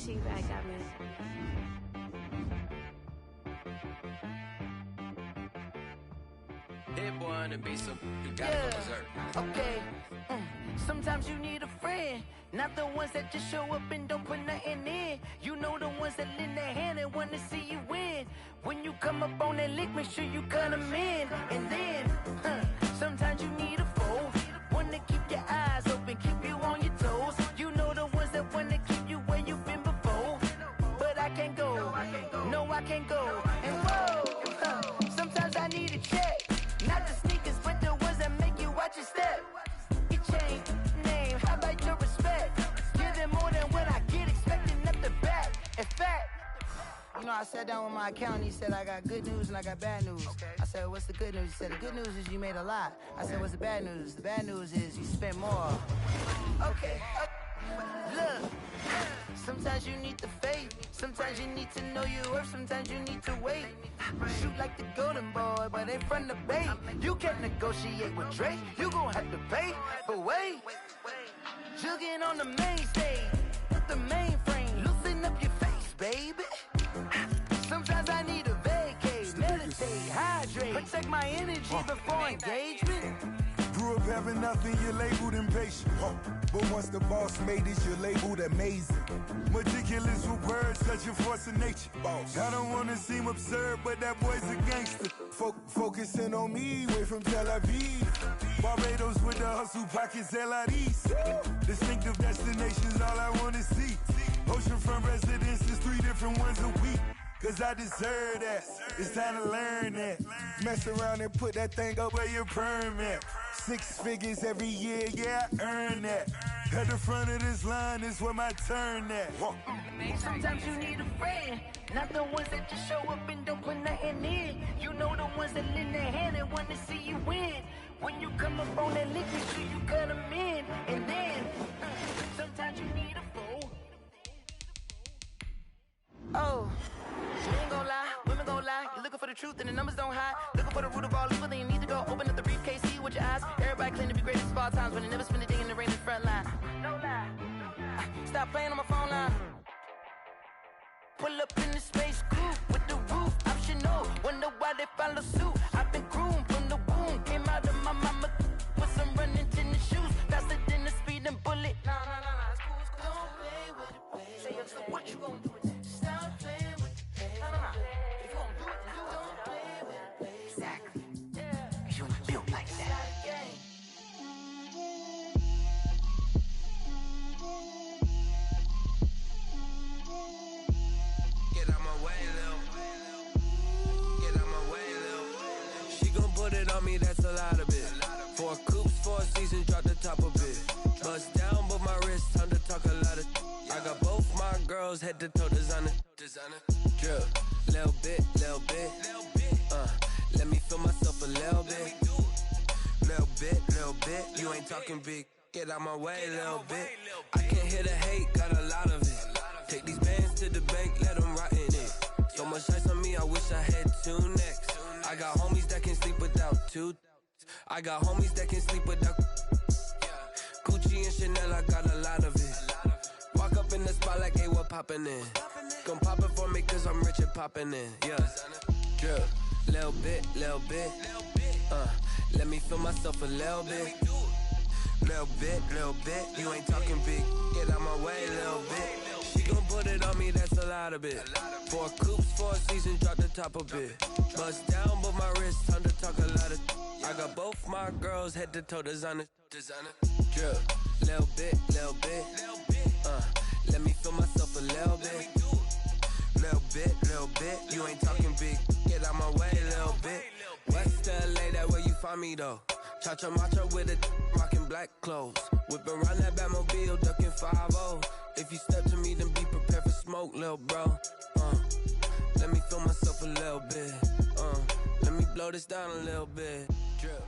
T-Bag got me. Hit boy on the beat, so you gotta go berserk. Okay. Sometimes you need a friend, not the ones that just show up and don't put nothing in. You know the ones that lend their hand and wanna see you win. When you come up on that lick, make sure you cut them in. And then, sometimes you need a foe, one to keep your eyes open, keep you on your toes. You know the ones that wanna keep you where you've been before. But I can't go, no I can't go. And whoa, sometimes I need a check. Not the sneakers, but the ones that make you watch your step. Your chain, name, how about your respect? Give them more than what I get, expecting up the back. In fact, you know, I sat down with my accountant, he said I got good news and I got bad news. I said, what's the good news? He said, the good news is you made a lot. I said, what's the bad news? The bad news is you spent more. Okay, look, sometimes you need the faith, sometimes you need to know your worth, sometimes you need to wait. Shoot like the golden boy, but in front of Bay. You can't negotiate with Drake, you gon' have to pay. But wait, jugging on the main stage, with the mainframe, loosen up your face, baby. Sometimes I need a vacate, meditate, hydrate, protect my energy before engagement. Grew up having nothing, you're labeled impatient. But once the boss made it, you're labeled amazing. Meticulous with words, such a force of nature. I don't wanna seem absurd, but that boy's a gangster. Focusing on me, way from Tel Aviv. Barbados with the hustle pockets, LIDs. Distinctive destinations, all I wanna see. Oceanfront residences, 3 different ones a week. Cause I deserve that, it's time to learn that. Mess around and put that thing up where your permit. 6 figures every year, yeah, I earn that. At the front of this line is where my turn at. Sometimes you need a friend, not the ones that just show up and don't put nothing in. You know the ones that lend their hand and wanna see you win. When you come up on that lick, make sure you cut them in. And then, sometimes you need a foe. Oh, you ain't gon' lie, women gon' lie. You're looking for the truth and the numbers don't hide. Looking for the root of all evil, then you need to go open up the briefcase, see with your eyes. Everybody claim to be greatest of all times, but they never spend a day in the rain in the front line. No lie. Stop playing on my phone line. Pull up in the space coupe with the roof optional. Wonder why they follow suit. I've been groomed from the womb. Came out of my mama with some running tennis shoes. Faster than the speeding bullet. No, it's cool, it's cool. Don't play with it, baby. Say, what you gon' do with it? Stop playing with it, baby. No. If you gon' do it, then don't play with it, baby. Exactly. Cause you ain't built like that. Put it on me, that's a lot of it. 4 coops, 4 seasons, drop the top of it. Bust down, but my wrist, time to talk a lot of. I got both my girls, head to toe designer. Drip, little bit. Let me feel myself a little bit. Little bit. You ain't talking big. Get out my way, little bit. I can't hear the hate, got a lot of it. Take these bands to the bank, let them rot in it. So much ice on me, I wish I had 2 necks. I got homies that can sleep without 2. I got homies that can sleep without Gucci and Chanel, I got a lot of it. Walk up in the spot like, hey, what poppin' in? Gon' pop it for me cause I'm rich and poppin' in, yeah. Drip, little bit. Let me feel myself a little bit. Little bit. You ain't talking big, get out my way, little bit. She gon' put it on me, that's a lot of it. 4 coops, 4 seasons, drop the top of it. Bust down, but my wrist, time to talk a lot of. I got both my girls, head to toe designer. Drip, little bit. Let me feel myself a little bit. Little bit. You ain't talking big, get out my way, little bit. West LA, that where you find me though. Cha-cha macha with a rockin' black clothes. Whippin' around that Batmobile, duckin' 5-0. If you step to me, then be prepared for smoke, lil' bro. Let me feel myself a little bit. Let me blow this down a little bit. Drip.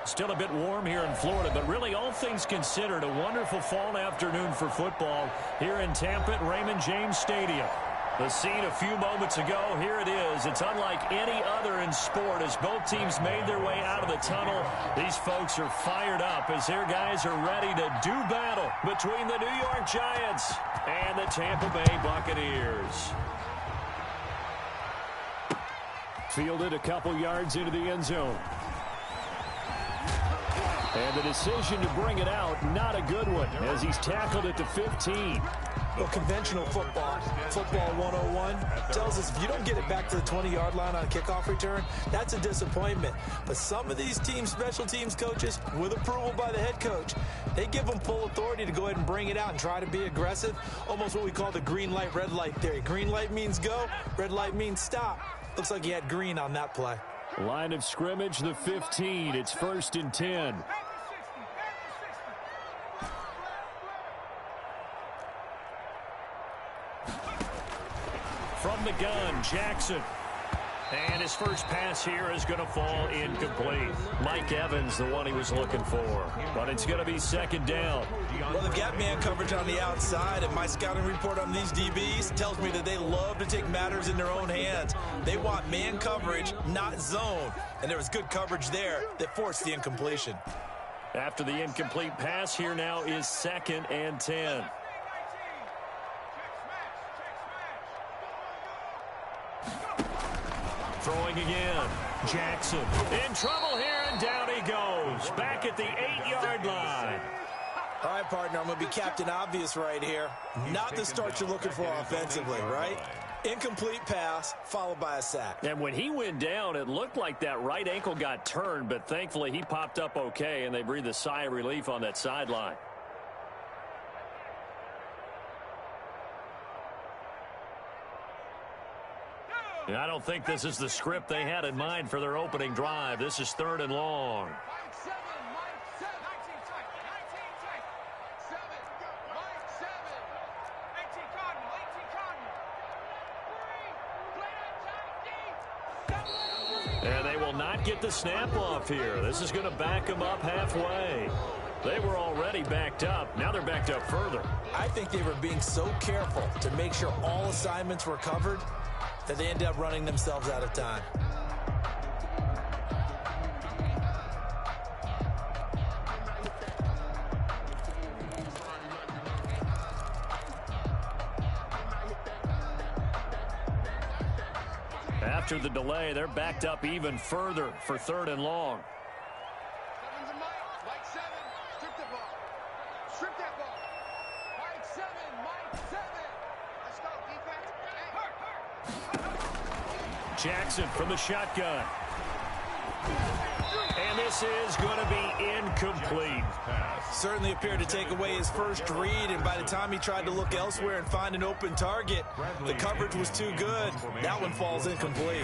Still a bit warm here in Florida, but really all things considered, a wonderful fall afternoon for football here in Tampa at Raymond James Stadium. The scene a few moments ago, here it is. It's unlike any other in sport as both teams made their way out of the tunnel. These folks are fired up as their guys are ready to do battle between the New York Giants and the Tampa Bay Buccaneers. Fielded a couple yards into the end zone. And the decision to bring it out, not a good one, as he's tackled at the 15. Well, conventional football 101, tells us if you don't get it back to the 20-yard line on a kickoff return, that's a disappointment. But some of these teams, special teams coaches, with approval by the head coach, they give them full authority to go ahead and bring it out and try to be aggressive, almost what we call the green light, red light theory. Green light means go, red light means stop. Looks like he had green on that play. Line of scrimmage, the 15. It's 1st and 10. From the gun, Jackson. And his first pass here is going to fall incomplete. Mike Evans, the one he was looking for. But it's going to be 2nd down. Well, they've got man coverage on the outside, and my scouting report on these DBs tells me that they love to take matters in their own hands. They want man coverage, not zone. And there was good coverage there that forced the incompletion. After the incomplete pass, here now is 2nd and 10. Throwing again. Jackson in trouble here, and down he goes. Back at the 8-yard line. All right, partner, I'm going to be Captain Obvious right here. Not the start you're looking for offensively, right? Incomplete pass, followed by a sack. And when he went down, it looked like that right ankle got turned, but thankfully he popped up okay, and they breathed a sigh of relief on that sideline. I don't think this is the script they had in mind for their opening drive. This is 3rd and long. And they will not get the snap off here. This is going to back them up halfway. They were already backed up. Now they're backed up further. I think they were being so careful to make sure all assignments were covered that they ended up running themselves out of time. After the delay, they're backed up even further for 3rd and long. Jackson from the shotgun. And this is going to be incomplete. Certainly appeared to take away his first read, and by the time he tried to look elsewhere and find an open target, the coverage was too good. That one falls incomplete.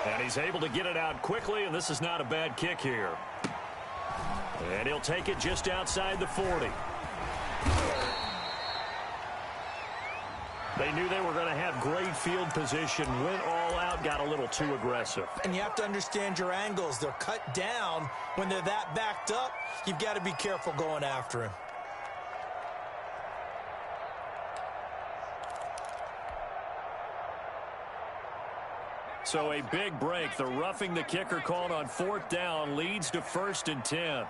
And he's able to get it out quickly, and this is not a bad kick here. And he'll take it just outside the 40. They knew they were going to have great field position, went all out, got a little too aggressive. And you have to understand your angles. They're cut down. When they're that backed up, you've got to be careful going after him. So a big break. The roughing the kicker called on 4th down leads to 1st and 10.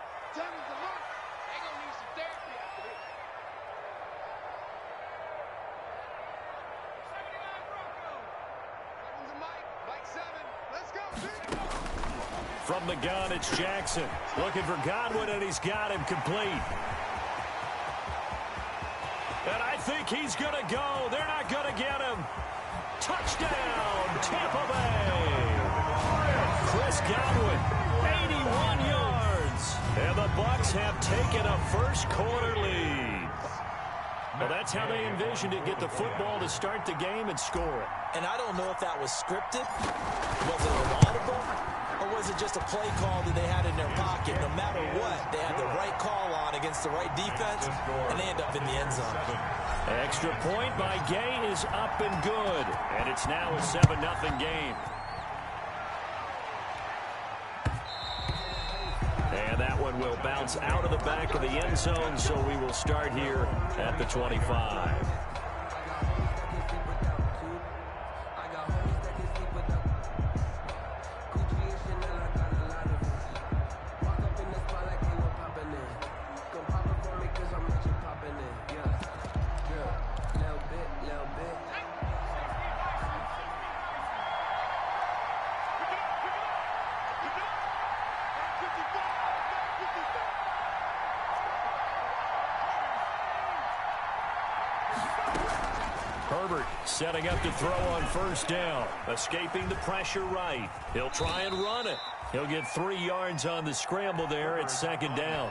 From the gun, it's Jackson. Looking for Godwin, and he's got him complete. And I think he's going to go. They're not going to get him. Touchdown, Tampa Bay. Chris Godwin, 81 yards. And the Bucs have taken a first-quarter lead. Well, that's how they envisioned it, get the football to start the game and score it. And I don't know if that was scripted. Was it audible? Or was it just a play call that they had in their pocket? No matter what, they had the right call on against the right defense, and they end up in the end zone. Extra point by Gay is up and good. And it's now a 7-0 game. And that one will bounce out of the back of the end zone, so we will start here at the 25. Setting up to throw on first down. Escaping the pressure right. He'll try and run it. He'll get 3 yards on the scramble there at second down.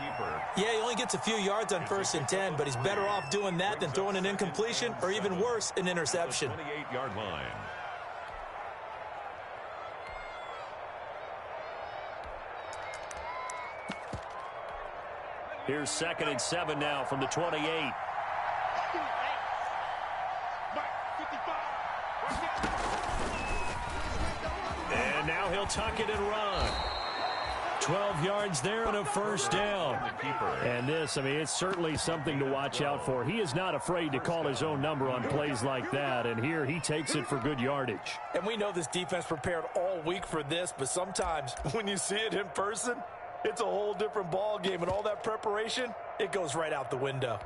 Yeah, he only gets a few yards on 1st and 10, but he's better off doing that than throwing an incompletion or even worse, an interception. 28-yard line. Here's 2nd and 7 now from the 28. And now he'll tuck it and run. 12 yards there and a first down. And this, I mean, it's certainly something to watch out for. He is not afraid to call his own number on plays like that. And here he takes it for good yardage. And we know this defense prepared all week for this, but sometimes when you see it in person, it's a whole different ball game. And all that preparation, it goes right out the window.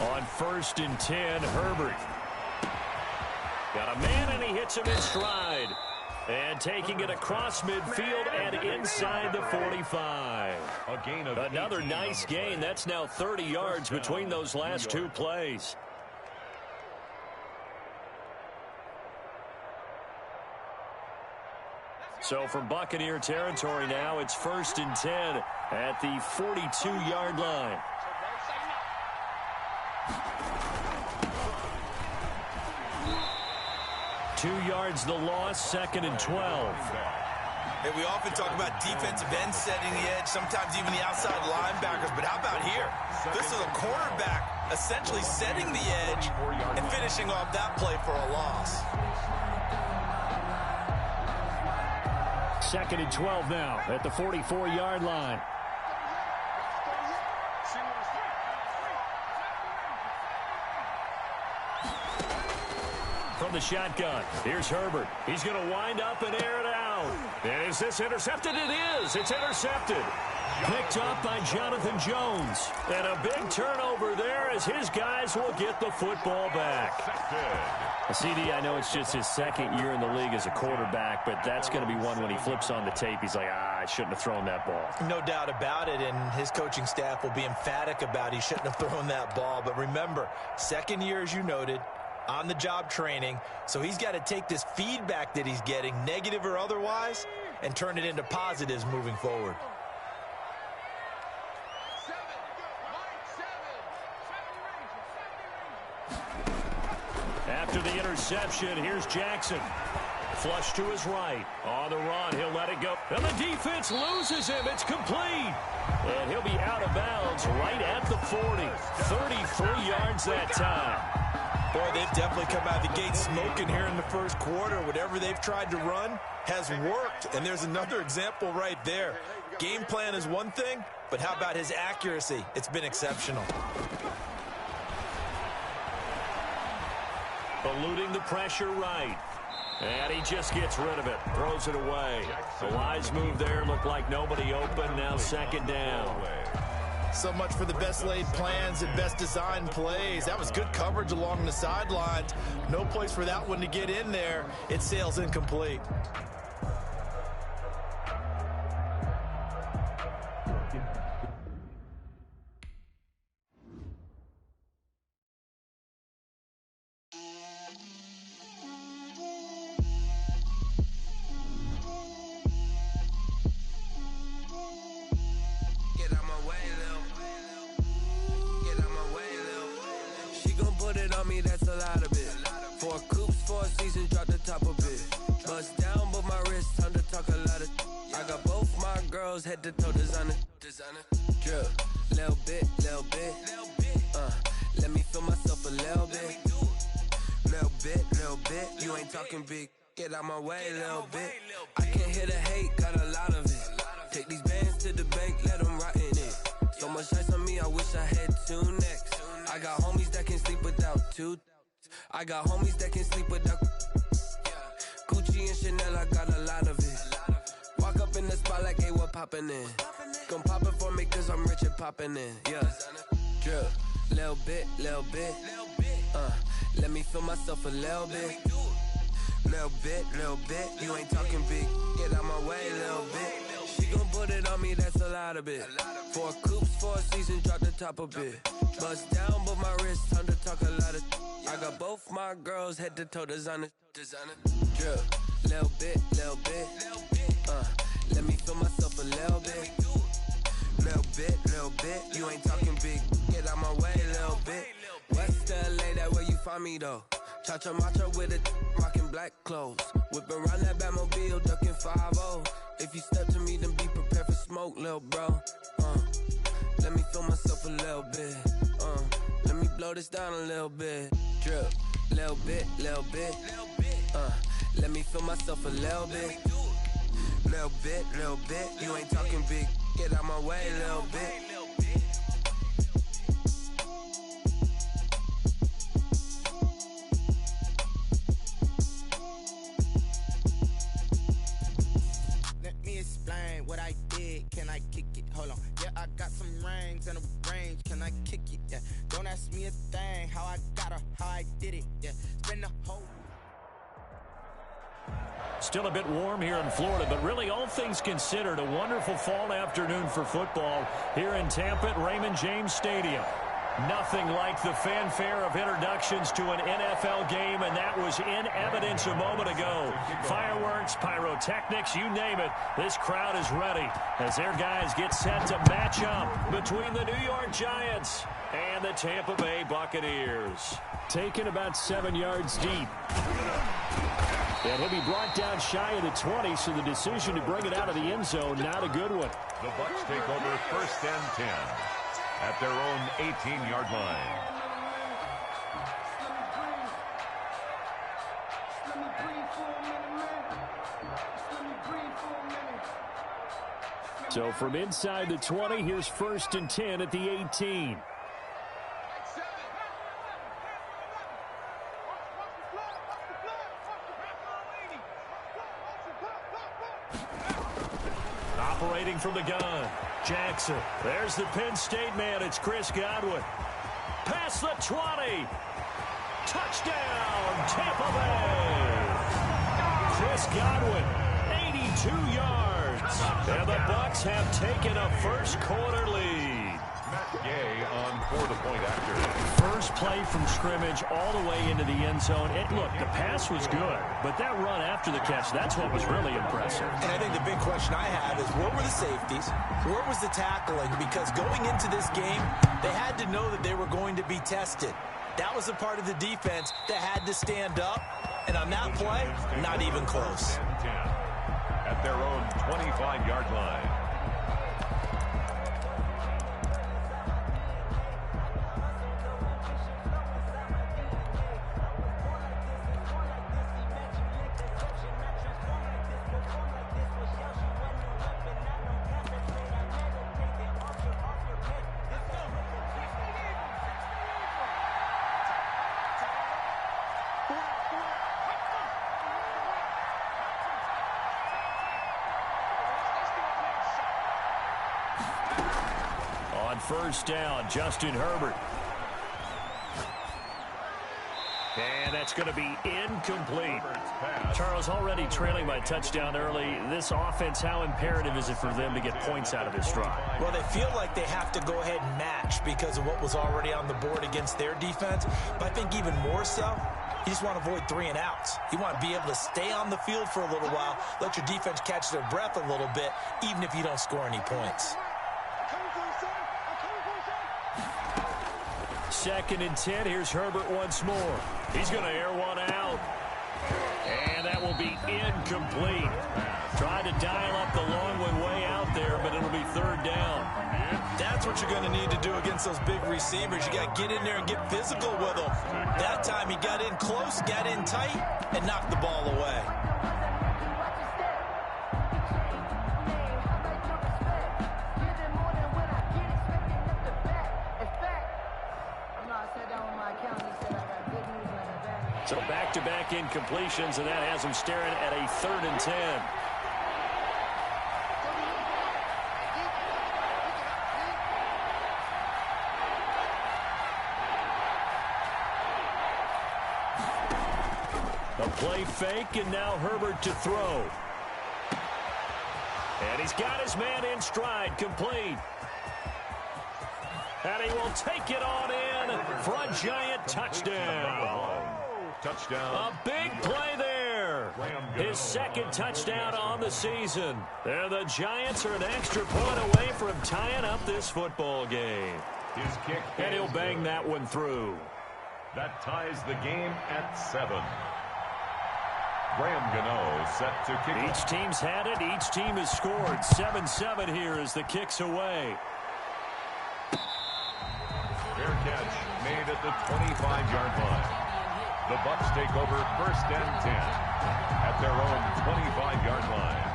On 1st and 10, Herbert. Got a man, and he hits him in stride. And taking it across midfield and inside the 45. A gain of another nice gain. That's now 30 yards between those last 2 plays. So from Buccaneer territory now, it's 1st and 10 at the 42-yard line. Two yards the loss, 2nd and 12. Hey, we often talk about defensive ends setting the edge, sometimes even the outside linebackers, but how about here? This is a cornerback essentially setting the edge and finishing off that play for a loss. 2nd and 12 now at the 44-yard line. From the shotgun, here's Herbert. He's going to wind up and air it out. And is this intercepted? It is. It's intercepted. Picked up by Jonathan Jones. And a big turnover there as his guys will get the football back. CD, I know it's just his 2nd year in the league as a quarterback, but that's going to be one when he flips on the tape. He's like, I shouldn't have thrown that ball. No doubt about it, and his coaching staff will be emphatic about he shouldn't have thrown that ball. But remember, 2nd year, as you noted, on-the-job training, so he's got to take this feedback that he's getting, negative or otherwise, and turn it into positives moving forward. After the interception, here's Jackson. Flush to his right. On the run, he'll let it go. And the defense loses him. It's complete. And he'll be out of bounds right at the 40. 33 yards that time. Boy, they've definitely come out of the gate smoking here in the first quarter. Whatever they've tried to run has worked. And there's another example right there. Game plan is one thing, but how about his accuracy? It's been exceptional. Eluding the pressure right. And he just gets rid of it. Throws it away. A wise move there. Looked like nobody open. Now 2nd down. So much for the best laid plans and best designed plays. That was good coverage along the sidelines. No place for that one to get in there. It sails incomplete. Head to toe designer, drip, little bit, let me feel myself a little bit, you ain't talking big, get out my way, little bit, I can't hear the hate, got a lot of it, take these bands to the bank, let them rot in it, so much ice on me, I wish I had 2 necks, I got homies that can sleep without 2, I got homies that can sleep without, Gucci and Chanel, I got a lot of it. Walk up in the spot like, hey, what poppin' in? Gon' pop it for me cause I'm rich and poppin' in, yeah. Drip, Little bit, little bit. Let me feel myself a little bit. Little bit, little bit. You ain't talking big. Get out my way, little bit. She gon' put it on me, that's a lot of it. 4 coops, 4 seasons, drop the top a bit. Bust down, but my wrist, time to talk a lot of. I got both my girls head to toe designer. Drip, little bit, little bit. Let me feel myself a little bit. Little bit. You ain't talking big. Get out my way, little bit. West LA, that where you find me though. Cha-cha macha with it, rocking black clothes. Whip around that Batmobile, ducking 5-0. If you step to me, then be prepared for smoke, little bro. Let me feel myself a little bit. Let me blow this down a little bit. Drip, little bit, little bit. Let me feel myself a little bit. Little bit, little bit. You ain't talking big. Get out my way, little bit. Let me explain what I did. Can I kick it? Hold on. Yeah, I got some rings and a range. Can I kick it? Yeah. Don't ask me a thing. How I got her, how I did it. Yeah. Spend the whole. Still a bit warm here in Florida, but really all things considered, a wonderful fall afternoon for football here in Tampa at Raymond James Stadium. Nothing like the fanfare of introductions to an NFL game, and that was in evidence a moment ago. Fireworks, pyrotechnics, you name it. This crowd is ready as their guys get set to match up between the New York Giants and the Tampa Bay Buccaneers. Taken about 7 yards deep. And he'll be brought down shy of the 20, so the decision to bring it out of the end zone, not a good one. The Bucs take over 1st and 10 at their own 18-yard line. So from inside the 20, here's 1st and 10 at the 18. Operating from the gun, Jackson. There's the Penn State man. It's Chris Godwin. Past the 20. Touchdown, Tampa Bay. Chris Godwin, 82 yards. And the Bucs have taken a first-quarter lead. Matt Gay on for the point after. First play from scrimmage all the way into the end zone. Look, the pass was good, but that run after the catch, that's what was really impressive. And I think the big question I have is, where were the safeties? Where was the tackling? Because going into this game, they had to know that they were going to be tested. That was a part of the defense that had to stand up. And on that play, not even close. At their own 25-yard line. First down, Justin Herbert. And that's going to be incomplete. Charles, already trailing by touchdown early. This offense, how imperative is it for them to get points out of this drive? Well, they feel like they have to go ahead and match because of what was already on the board against their defense. But I think even more so, you just want to avoid 3 and outs. You want to be able to stay on the field for a little while, let your defense catch their breath a little bit, even if you don't score any points. 2nd and 10. Here's Herbert once more. He's going to air one out. And that will be incomplete. Tried to dial up the long one way out there, but it'll be 3rd down. That's what you're going to need to do against those big receivers. You got to get in there and get physical with them. That time he got in close, got in tight, and knocked the ball away. So back-to-back incompletions, and that has them staring at a 3rd and 10. A play fake, and now Herbert to throw. And he's got his man in stride, complete. And he will take it on in for a Giant touchdown. Touchdown. A big play there. His second touchdown on the season. And the Giants are an extra point away from tying up this football game. His kick. And he'll bang that one through. That ties the game at 7. Graham Gano set to kick. Each team's had it. Each team has scored. 7-7 here as the kick's away. Fair catch made at the 25-yard line. The Bucs take over 1st and 10 at their own 25-yard line.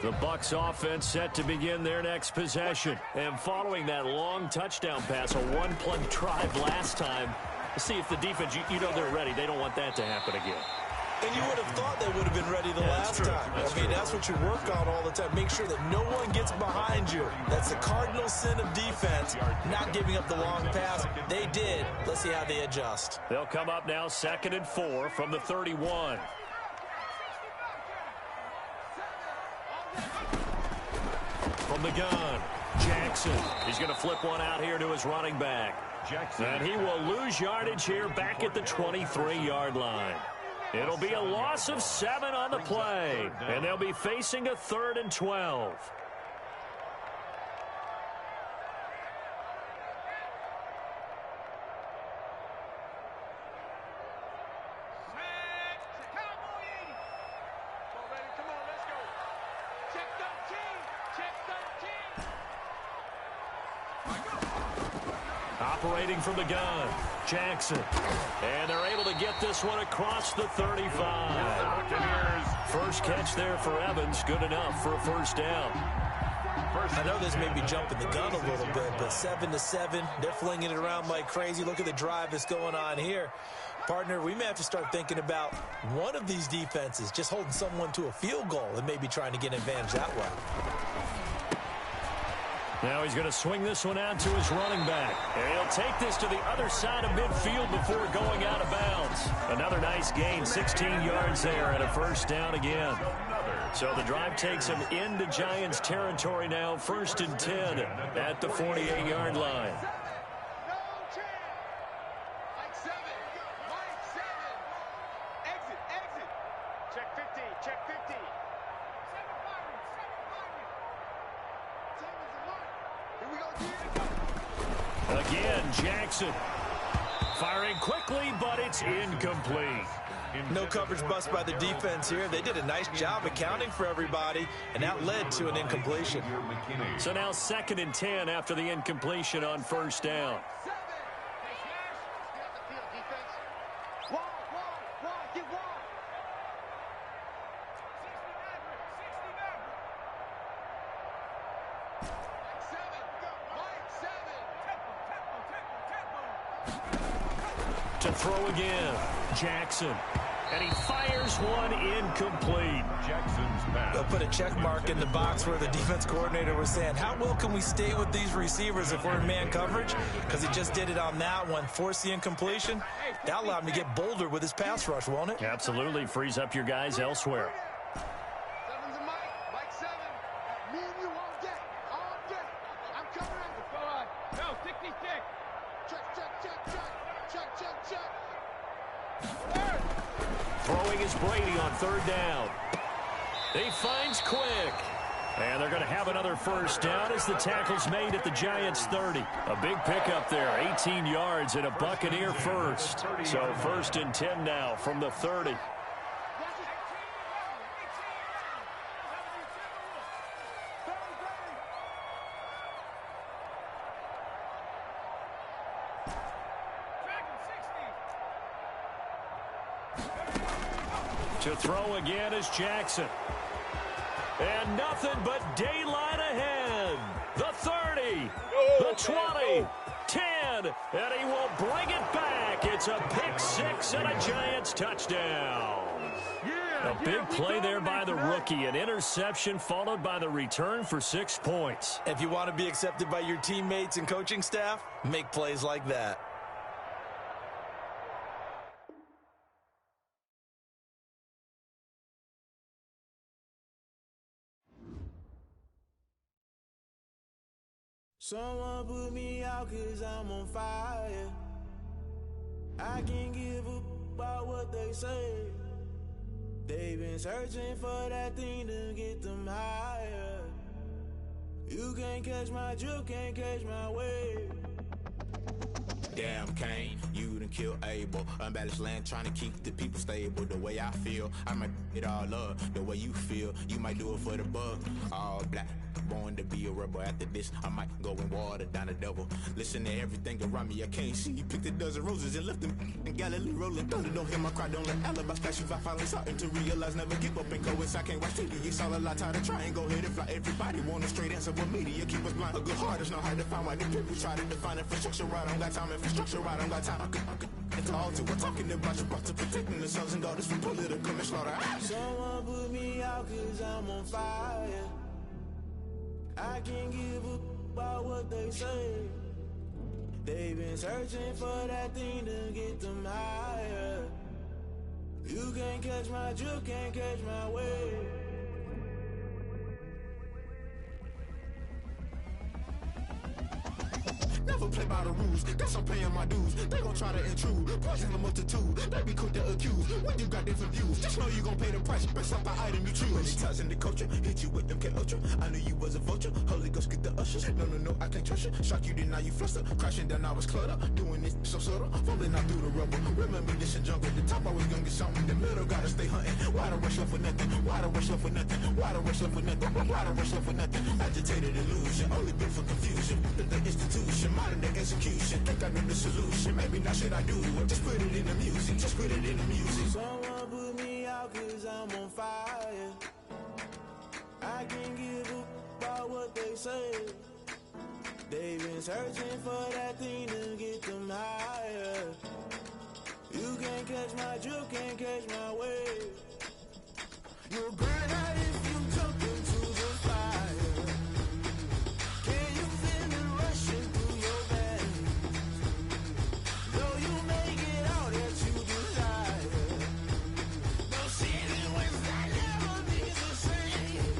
The Bucs offense set to begin their next possession. And following that long touchdown pass, a one-play drive last time, see if the defense, you know they're ready. They don't want that to happen again. And you would have thought they would have been ready the last time. That's what you work on all the time. Make sure that no one gets behind you. That's the cardinal sin of defense, not giving up the long pass. They did. Let's see how they adjust. They'll come up now 2nd and 4 from the 31. From the gun, Jackson. He's going to flip one out here to his running back. Jackson. And he will lose yardage here back at the 23-yard line. It'll be a loss of 7 on the play, and they'll be facing a 3rd and 12. Operating from the gun, Jackson. And they're able to get this one across the 35. First catch there for Evans. Good enough for a first down. I know this may be jumping the gun a little bit, but 7-7, they're flinging it around like crazy. Look at the drive that's going on here. Partner, we may have to start thinking about one of these defenses just holding someone to a field goal and maybe trying to get an advantage that way. Now he's going to swing this one out to his running back. And he'll take this to the other side of midfield before going out of bounds. Another nice gain, 16 yards there and a first down again. So the drive takes him into Giants territory now, 1st and 10 at the 48-yard line. Again, Jackson firing quickly, but it's incomplete. No coverage bust by the defense here. They did a nice job accounting for everybody, and that led to an incompletion. So now 2nd and 10 after the incompletion on first down. To throw again, Jackson. And he fires one incomplete. Jackson's pass. They'll put a check mark in the box where the defense coordinator was saying, how well can we stay with these receivers if we're in man coverage? Because he just did it on that one, forced the incompletion. That allowed him to get bolder with his pass rush, won't it? Absolutely. Frees up your guys elsewhere. Throwing is Brady on 3rd down. He finds Quick. And they're going to have another first down as the tackle's made at the Giants' 30. A big pickup there, 18 yards and a Buccaneer first. So 1st and 10 now from the 30. To throw again is Jackson. And nothing but daylight ahead. The 30, the 20, 10, and he will bring it back. It's a pick six and a Giants touchdown. A big play there by the rookie. rookie. An interception followed by the return for 6 points. If you want to be accepted by your teammates and coaching staff, make plays like that. Someone put me out 'cause I'm on fire. I can't give up about what they say. They've been searching for that thing to get them higher. You can't catch my drift, can't catch my wave. Damn, Kane, you done killed Abel. Unbalanced land, trying to keep the people stable. The way I feel, I might it all up. The way you feel, you might do it for the buck. All black, born to be a rebel. After this, I might go and water down the devil. Listen to everything around me, I can't see. You picked a dozen roses and left them in Galilee rolling thunder. Don't hear my cry, don't let alibis flash. If I finally starting to realize, never give up and go inside. Can't watch TV, it's all a lot, time to try and go ahead and fly. Everybody want a straight answer, but media keep us blind. A good heart is not hard to find. Why the people try to define infrastructure right? I don't got time, infrastructure right, I don't got time. I could all to. We're talking about you, about to protecting the sons and daughters from political manslaughter. Someone put me out 'cause I'm on fire. I can't give up about what they say. They've been searching for that thing to get them higher. You can't catch my drift, can't catch my wave. Never play by the rules, guess I'm paying my dues. They gon' try to intrude, poison the multitude. They be quick to accuse, when you got different views. Just know you gon' pay the price, based off the item you choose. Many times in the culture, hit you with them K Ultra. I knew you was a vulture, Holy Ghost get the ushers. No, I can't trust you. Shock you, then now you fluster. Crashing down, I was clutter. Doing this so subtle, falling out through the rubble. Remember this in jungle, the top I was gonna get something. The middle gotta stay hunting. Why the rush left for nothing? Why the rush left for nothing? Why the rush left for nothing? Why the rush left for nothing? Agitated illusion, only built for confusion. The institution, modern day execution. Think I know the solution. Maybe not should I do it? Just put it in the music. Just put it in the music. Someone put me out 'cause I'm on fire. I can't give up about what they say. They've been searching for that thing to get them higher. You can't catch my drift, can't catch my wave. You'll burn out if you jump into the fire. Can you feel it rushing through your veins? Though you make it all that you desire. No ceiling wins, I never be the same.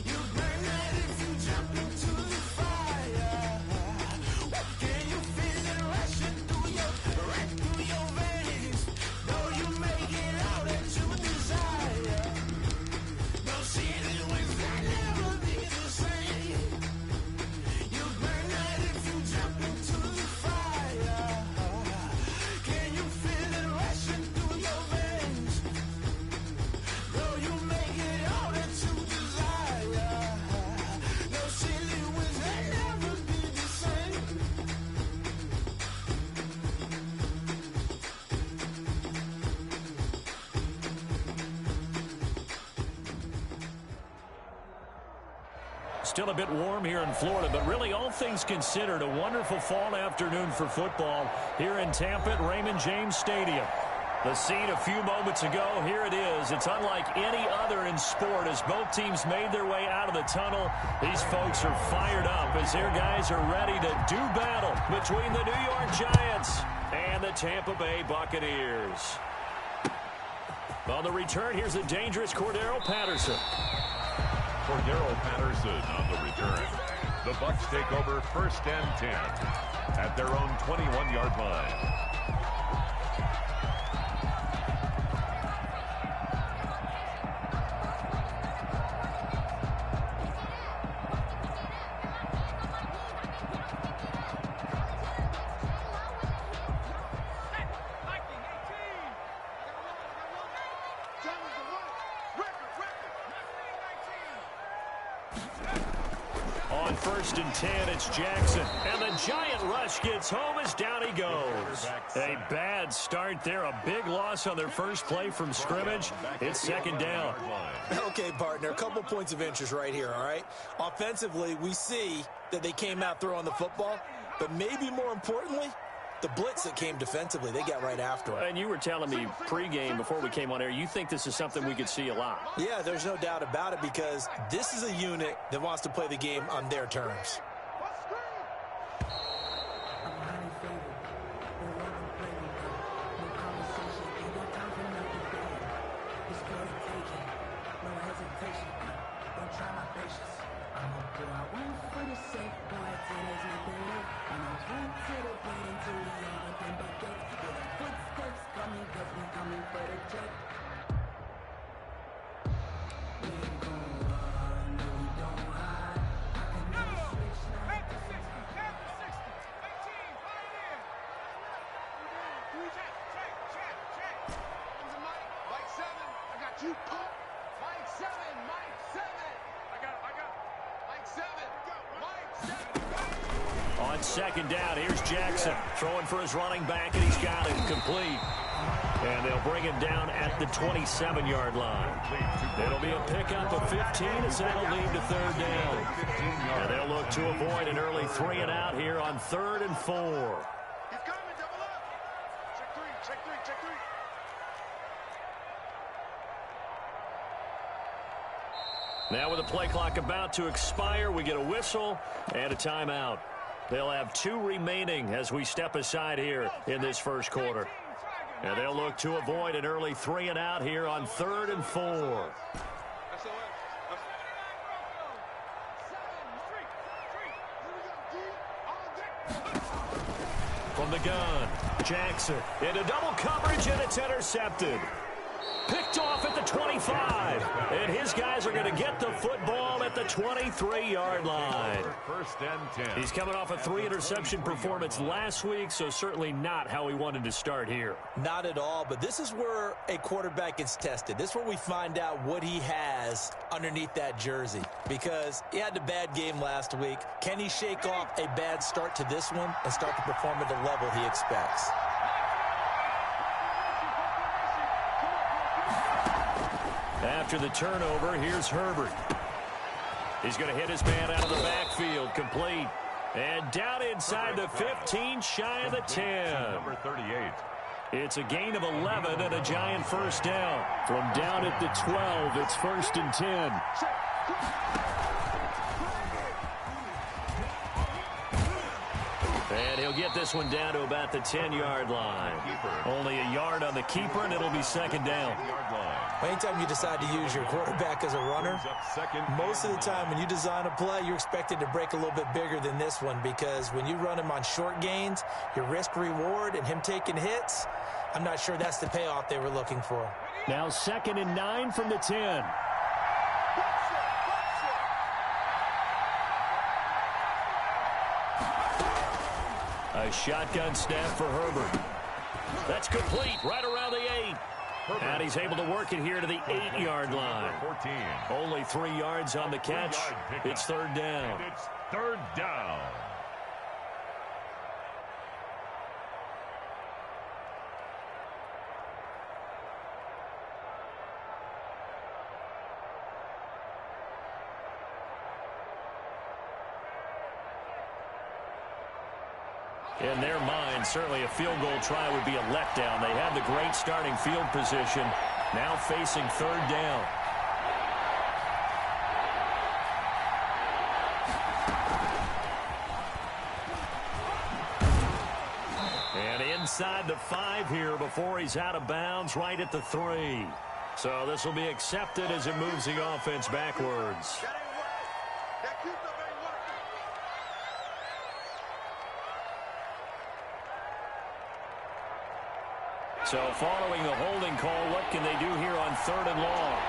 You burn out if you jump into the fire. Can you feel it rushing through your veins? Though you make it all that you desire. No ceiling wins, I never be the same. You burn out if you jump into the fire. Can you feel it rushing through your veins? Though you make it all that you desire. No ceiling wins, I never be the same. Still a bit warm here in Florida, but really all things considered, a wonderful fall afternoon for football here in Tampa at Raymond James Stadium. The scene a few moments ago, here it is. It's unlike any other in sport as both teams made their way out of the tunnel. These folks are fired up as their guys are ready to do battle between the New York Giants and the Tampa Bay Buccaneers. On the return, here's a dangerous Cordero Patterson. Cordero Patterson on the return. The Bucs take over 1st and 10 at their own 21-yard line. On 1st and 10, it's Jackson. And the giant rush gets home as down he goes. A bad start there. A big loss on their first play from scrimmage. It's 2nd down. Okay, partner, a couple points of interest right here, all right? Offensively, we see that they came out throwing the football, but maybe more importantly, the blitz that came defensively, they got right after it. And you were telling me pregame before we came on air, you think this is something we could see a lot. Yeah, there's no doubt about it because this is a unit that wants to play the game on their terms. On second down, here's Jackson throwing for his running back, and he's got it complete. And they'll bring him down at the 27-yard line. It'll be a pickup of 15 as that'll lead to third down. And they'll look to avoid an early 3-and-out here on 3rd and 4. He's coming, double up. Check three, check three, check three. Now with the play clock about to expire, we get a whistle and a timeout. They'll have 2 remaining as we step aside here in this first quarter. And they'll look to avoid an early 3-and-out here on 3rd and 4. From the gun, Jackson into double coverage, and it's intercepted. Picked off at the 25, and his guys are going to get the football at the 23-yard line. First and 10. He's coming off a 3-interception performance last week, so certainly not how he wanted to start here. Not at all, but this is where a quarterback gets tested. This is where we find out what he has underneath that jersey, because he had a bad game last week. Can he shake off a bad start to this one and start to perform at the level he expects? After the turnover, here's Herbert. He's going to hit his man out of the backfield, complete. And down inside the 15, shy of the 10. Number 38. It's a gain of 11 and a giant first down. From down at the 12, it's 1st and 10. And he'll get this one down to about the 10-yard line. Only a yard on the keeper, and it'll be 2nd down. Anytime you decide to use your quarterback as a runner, most of the time when you design a play, you're expected to break a little bit bigger than this one, because when you run him on short gains, your risk-reward and him taking hits, I'm not sure that's the payoff they were looking for. Now 2nd and 9 from the 10. A shotgun snap for Herbert. That's complete right around the 8. And he's able to work it here to the 8-yard line. 14. Only 3 yards on the catch. It's 3rd down. And it's 3rd down. In their mind, certainly a field goal try would be a letdown. They had the great starting field position, now facing 3rd down. And inside the 5 here before he's out of bounds, right at the 3. So this will be accepted as it moves the offense backwards. So following the holding call, what can they do here on 3rd and long?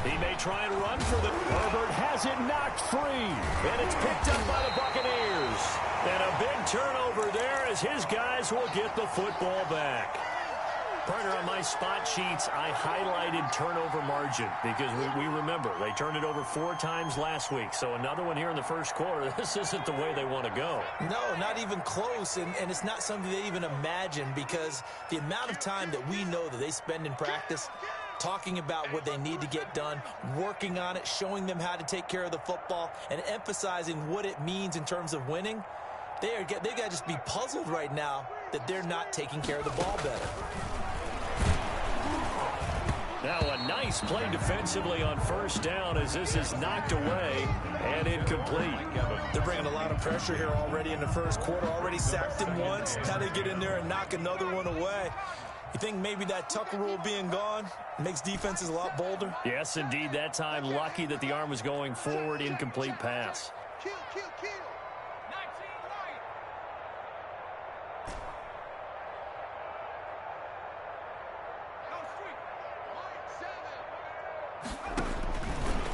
He may try and run for the... Herbert has it knocked free. And it's picked up by the Buccaneers. And a big turnover there as his guys will get the football back. Partner, on my spot sheets, I highlighted turnover margin because we remember they turned it over 4 times last week. So another one here in the first quarter. This isn't the way they want to go. No, not even close, and it's not something they even imagine, because the amount of time that we know that they spend in practice, talking about what they need to get done, working on it, showing them how to take care of the football, and emphasizing what it means in terms of winning. They got to just be puzzled right now that they're not taking care of the ball better. Now a nice play defensively on first down as this is knocked away and incomplete. They're bringing a lot of pressure here already in the first quarter. Already sacked him once. Now they get in there and knock another one away. You think maybe that Tucker rule being gone makes defenses a lot bolder? Yes, indeed. That time, lucky that the arm was going forward. Incomplete pass. Kill.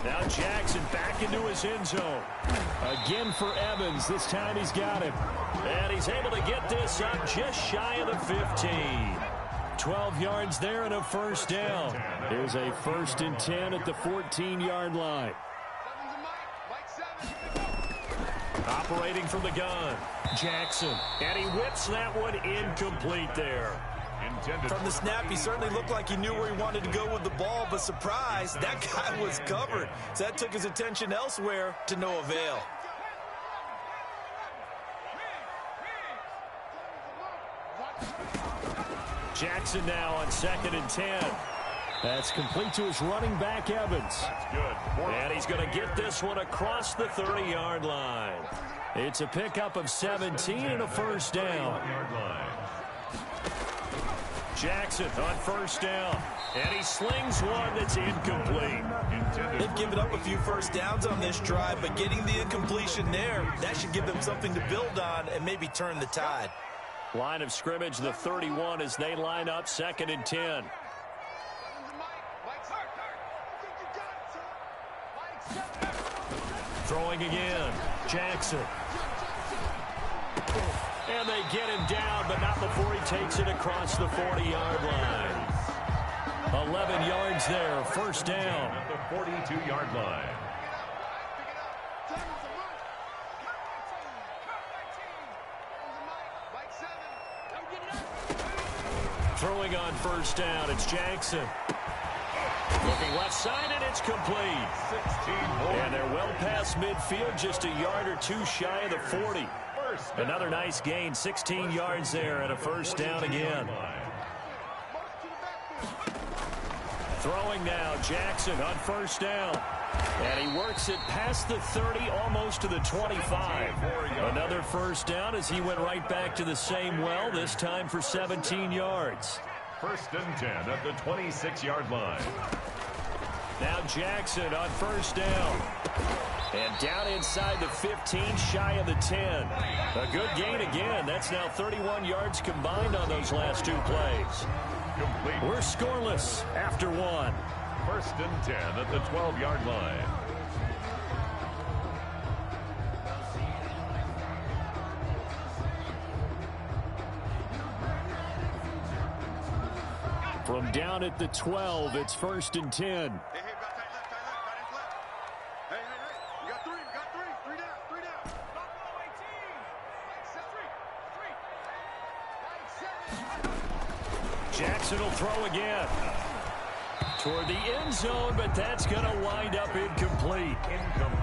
Now Jackson back into his end zone. Again for Evans. This time he's got him. And he's able to get this up just shy of the 15. 12 yards there and a first down. Here's a 1st and 10 at the 14-yard line. Operating from the gun, Jackson. And he whips that one incomplete there. From the snap, he certainly looked like he knew where he wanted to go with the ball, but surprise, that guy was covered. So that took his attention elsewhere to no avail. Jackson now on 2nd and 10. That's complete to his running back, Evans. That's good. And he's going to get this one across the 30-yard line. It's a pickup of 17 and a first down. Jackson on first down. And he slings one that's incomplete. They've given up a few first downs on this drive, but getting the incompletion there, that should give them something to build on and maybe turn the tide. Line of scrimmage, the 31 as they line up 2nd and 10. Throwing again, Jackson. And they get him down, but not before he takes it across the 40-yard line. 11 yards there, first down. At the 42-yard line. Throwing on first down, it's Jackson. Looking left side, and it's complete. 16 And they're well past midfield, just a yard or two shy of the 40. Another nice gain, 16 yards there, and a first down again. Throwing now, Jackson on first down. And he works it past the 30, almost to the 25. Another first down as he went right back to the same well, this time for 17 yards. 1st and 10 at the 26-yard line. Now Jackson on first down. And down inside the 15, shy of the 10. A good gain again. That's now 31 yards combined on those last two plays. Complete. We're scoreless after one. 1st and 10 at the 12-yard line. From down at the 12, it's 1st and 10. Jackson will throw again. Toward the end zone, but that's going to wind up incomplete.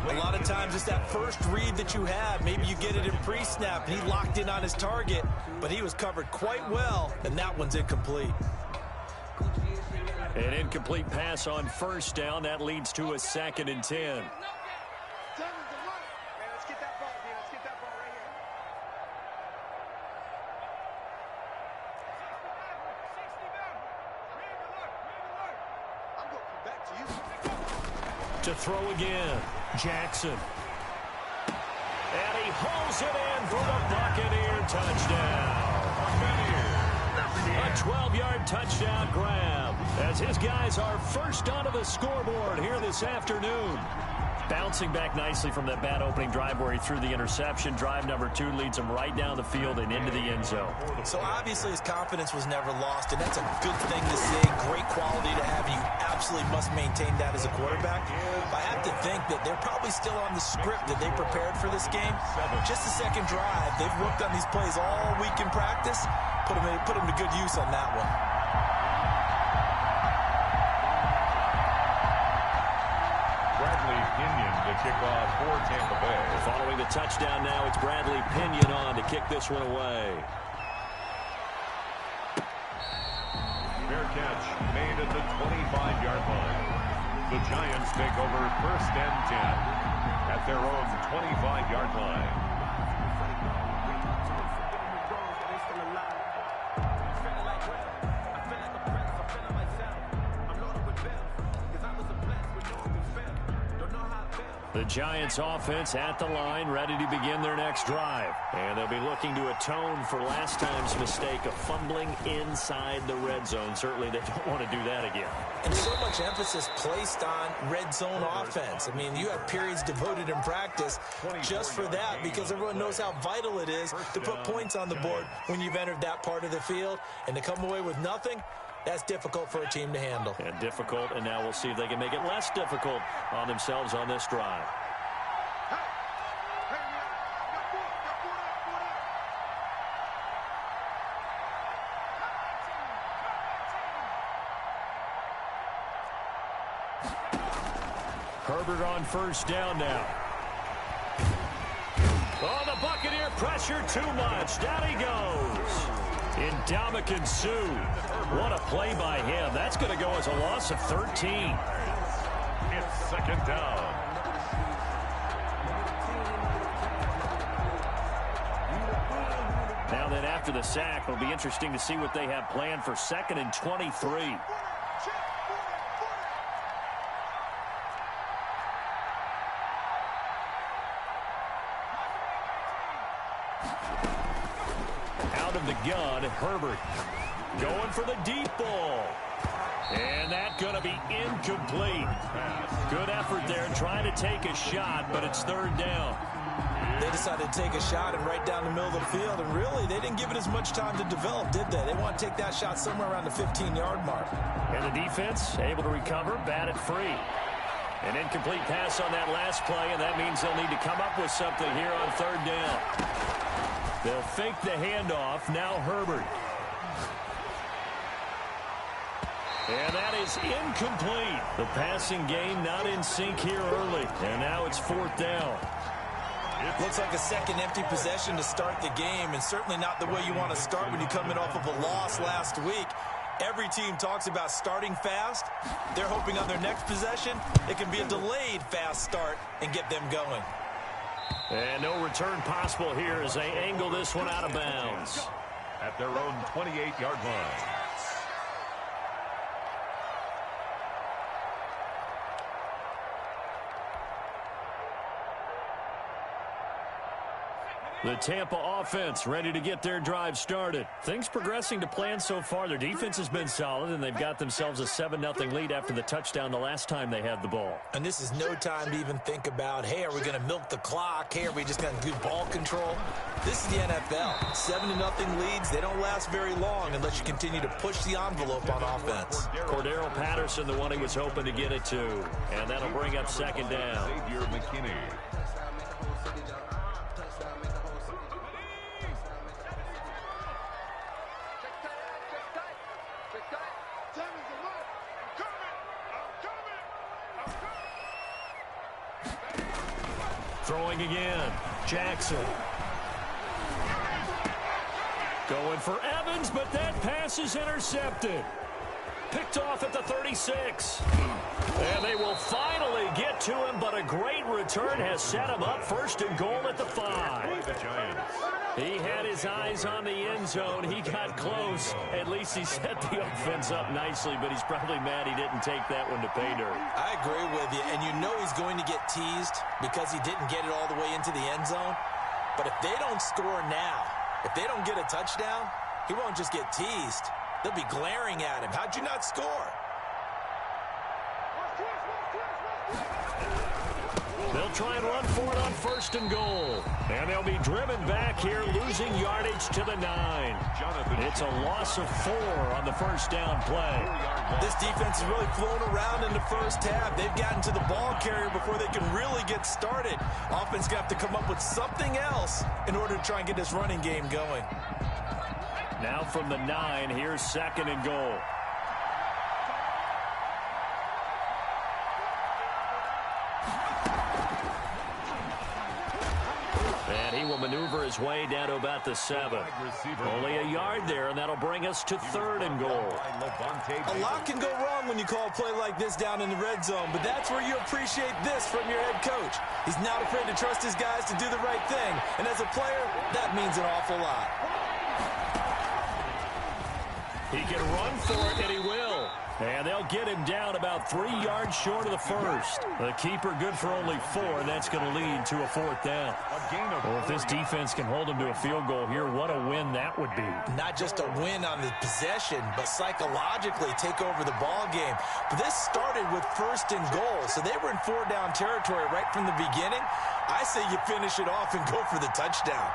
A lot of times it's that first read that you have. Maybe you get it in pre-snap, and he locked in on his target, but he was covered quite well, and that one's incomplete. An incomplete pass on first down. That leads to a 2nd and 10. To throw again, Jackson. And he hauls it in for the Buccaneer touchdown. A 12-yard touchdown grab as his guys are first onto the scoreboard here this afternoon. Bouncing back nicely from that bad opening drive where he threw the interception. Drive number 2 leads him right down the field and into the end zone. So obviously his confidence was never lost, and that's a good thing to say. Great quality to have. You absolutely must maintain that as a quarterback. I have to think that they're probably still on the script that they prepared for this game. Just the second drive. They've worked on these plays all week in practice. Put them to good use on that one. kickoff for Tampa Bay. Following the touchdown now, it's Bradley Pinion on to kick this one away. Fair catch made at the 25-yard line. The Giants take over 1st and 10 at their own 25-yard line. The Giants offense at the line, ready to begin their next drive. And they'll be looking to atone for last time's mistake of fumbling inside the red zone. Certainly they don't want to do that again. And so much emphasis placed on red zone offense. I mean, you have periods devoted in practice just for that, because everyone knows how vital it is to put points on the board when you've entered that part of the field. And to come away with nothing, that's difficult for a team to handle. And difficult, and now we'll see if they can make it less difficult on themselves on this drive. Herbert on 1st down now. Oh, the Buccaneer pressure too much. Down he goes. Ndamukong Suh. What a play by him. That's going to go as a loss of 13. It's 2nd down. Now then, after the sack, it'll be interesting to see what they have planned for 2nd and 23. Out of the gun, Herbert going for the deep ball. And that's going to be incomplete. Good effort there trying to take a shot, but it's 3rd down. They decided to take a shot and right down the middle of the field, and really, they didn't give it as much time to develop, did they? They want to take that shot somewhere around the 15-yard mark. And the defense able to recover, bat it free. An incomplete pass on that last play, and that means they'll need to come up with something here on 3rd down. They'll fake the handoff. Now Herbert. And that is incomplete. The passing game not in sync here early. And now it's 4th down. It looks like a second empty possession to start the game, and certainly not the way you want to start when you come in off of a loss last week. Every team talks about starting fast. They're hoping on their next possession it can be a delayed fast start and get them going. And no return possible here as they angle this one out of bounds. At their own 28-yard line. The Tampa offense ready to get their drive started. Things progressing to plan so far. Their defense has been solid, and they've got themselves a 7-0 lead after the touchdown the last time they had the ball. And this is no time to even think about, hey, are we going to milk the clock? Hey, are we just going to do ball control? This is the NFL. 7-0 leads, they don't last very long unless you continue to push the envelope on offense. Cordero Patterson, the one he was hoping to get it to. And that'll bring up 2nd down. Xavier McKinney. Throwing again. Jackson. Going for Evans, but that pass is intercepted. Picked off at the 36. And they will finally get to him, but a great return has set him up 1st and goal at the 5. The Giants. He had his eyes on the end zone. He got close. At least he set the offense up nicely, but he's probably mad he didn't take that one to pay dirt. I agree with you, and you know he's going to get teased because he didn't get it all the way into the end zone. But if they don't score now, if they don't get a touchdown, he won't just get teased. They'll be glaring at him. How'd you not score? They'll try and run for it on 1st and goal. And they'll be driven back here, losing yardage to the 9. It's a loss of 4 on the 1st down play. This defense has really flown around in the first half. They've gotten to the ball carrier before they can really get started. Offense going to have to come up with something else in order to try and get this running game going. Now from the 9, here's 2nd and goal. his way down to about the 7. Only a yard there, and that'll bring us to 3rd and goal. A lot can go wrong when you call a play like this down in the red zone, but that's where you appreciate this from your head coach. He's not afraid to trust his guys to do the right thing, and as a player, that means an awful lot. He can run for it, and he will. And they'll get him down about 3 yards short of the first. The keeper good for only 4, and that's going to lead to a 4th down. Well, if this defense can hold him to a field goal here, what a win that would be. Not just a win on the possession, but psychologically take over the ball game. But this started with 1st and goal, so they were in 4-down territory right from the beginning. I say you finish it off and go for the touchdown.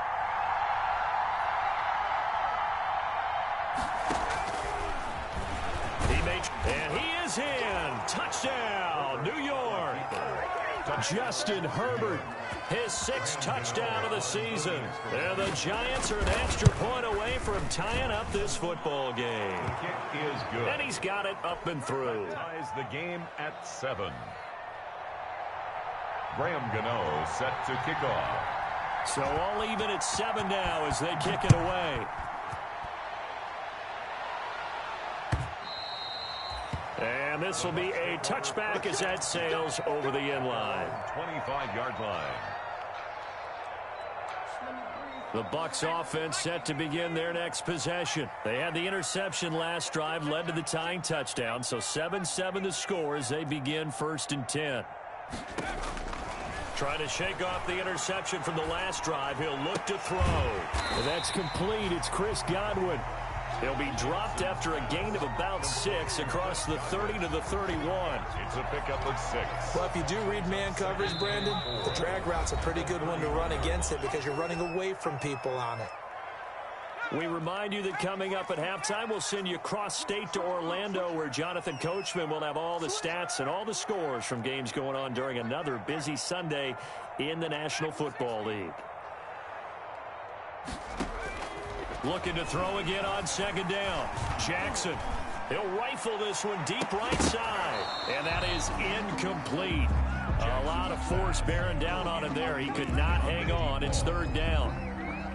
And he is in. Touchdown, New York. Justin Herbert, his 6th touchdown of the season. And the Giants are an extra point away from tying up this football game. Kick is good. And he's got it up and through. Ties the game at 7. Graham Gano set to kick off. So all even at 7 now as they kick it away. And this will be a touchback as that sails over the end line. 25-yard line. The Bucs offense set to begin their next possession. They had the interception last drive, led to the tying touchdown. So 7-7 the score as they begin 1st and 10. Trying to shake off the interception from the last drive. He'll look to throw. And that's complete. It's Chris Godwin. He'll be dropped after a gain of about 6 across the 30 to the 31. It's a pickup of 6. Well, if you do read man coverage, Brandon, the drag route's a pretty good one to run against it because you're running away from people on it. We remind you that coming up at halftime, we'll send you cross-state to Orlando, where Jonathan Coachman will have all the stats and all the scores from games going on during another busy Sunday in the National Football League. Looking to throw again on 2nd down. Jackson. He'll rifle this one deep right side. And that is incomplete. A lot of force bearing down on him there. He could not hang on. It's 3rd down.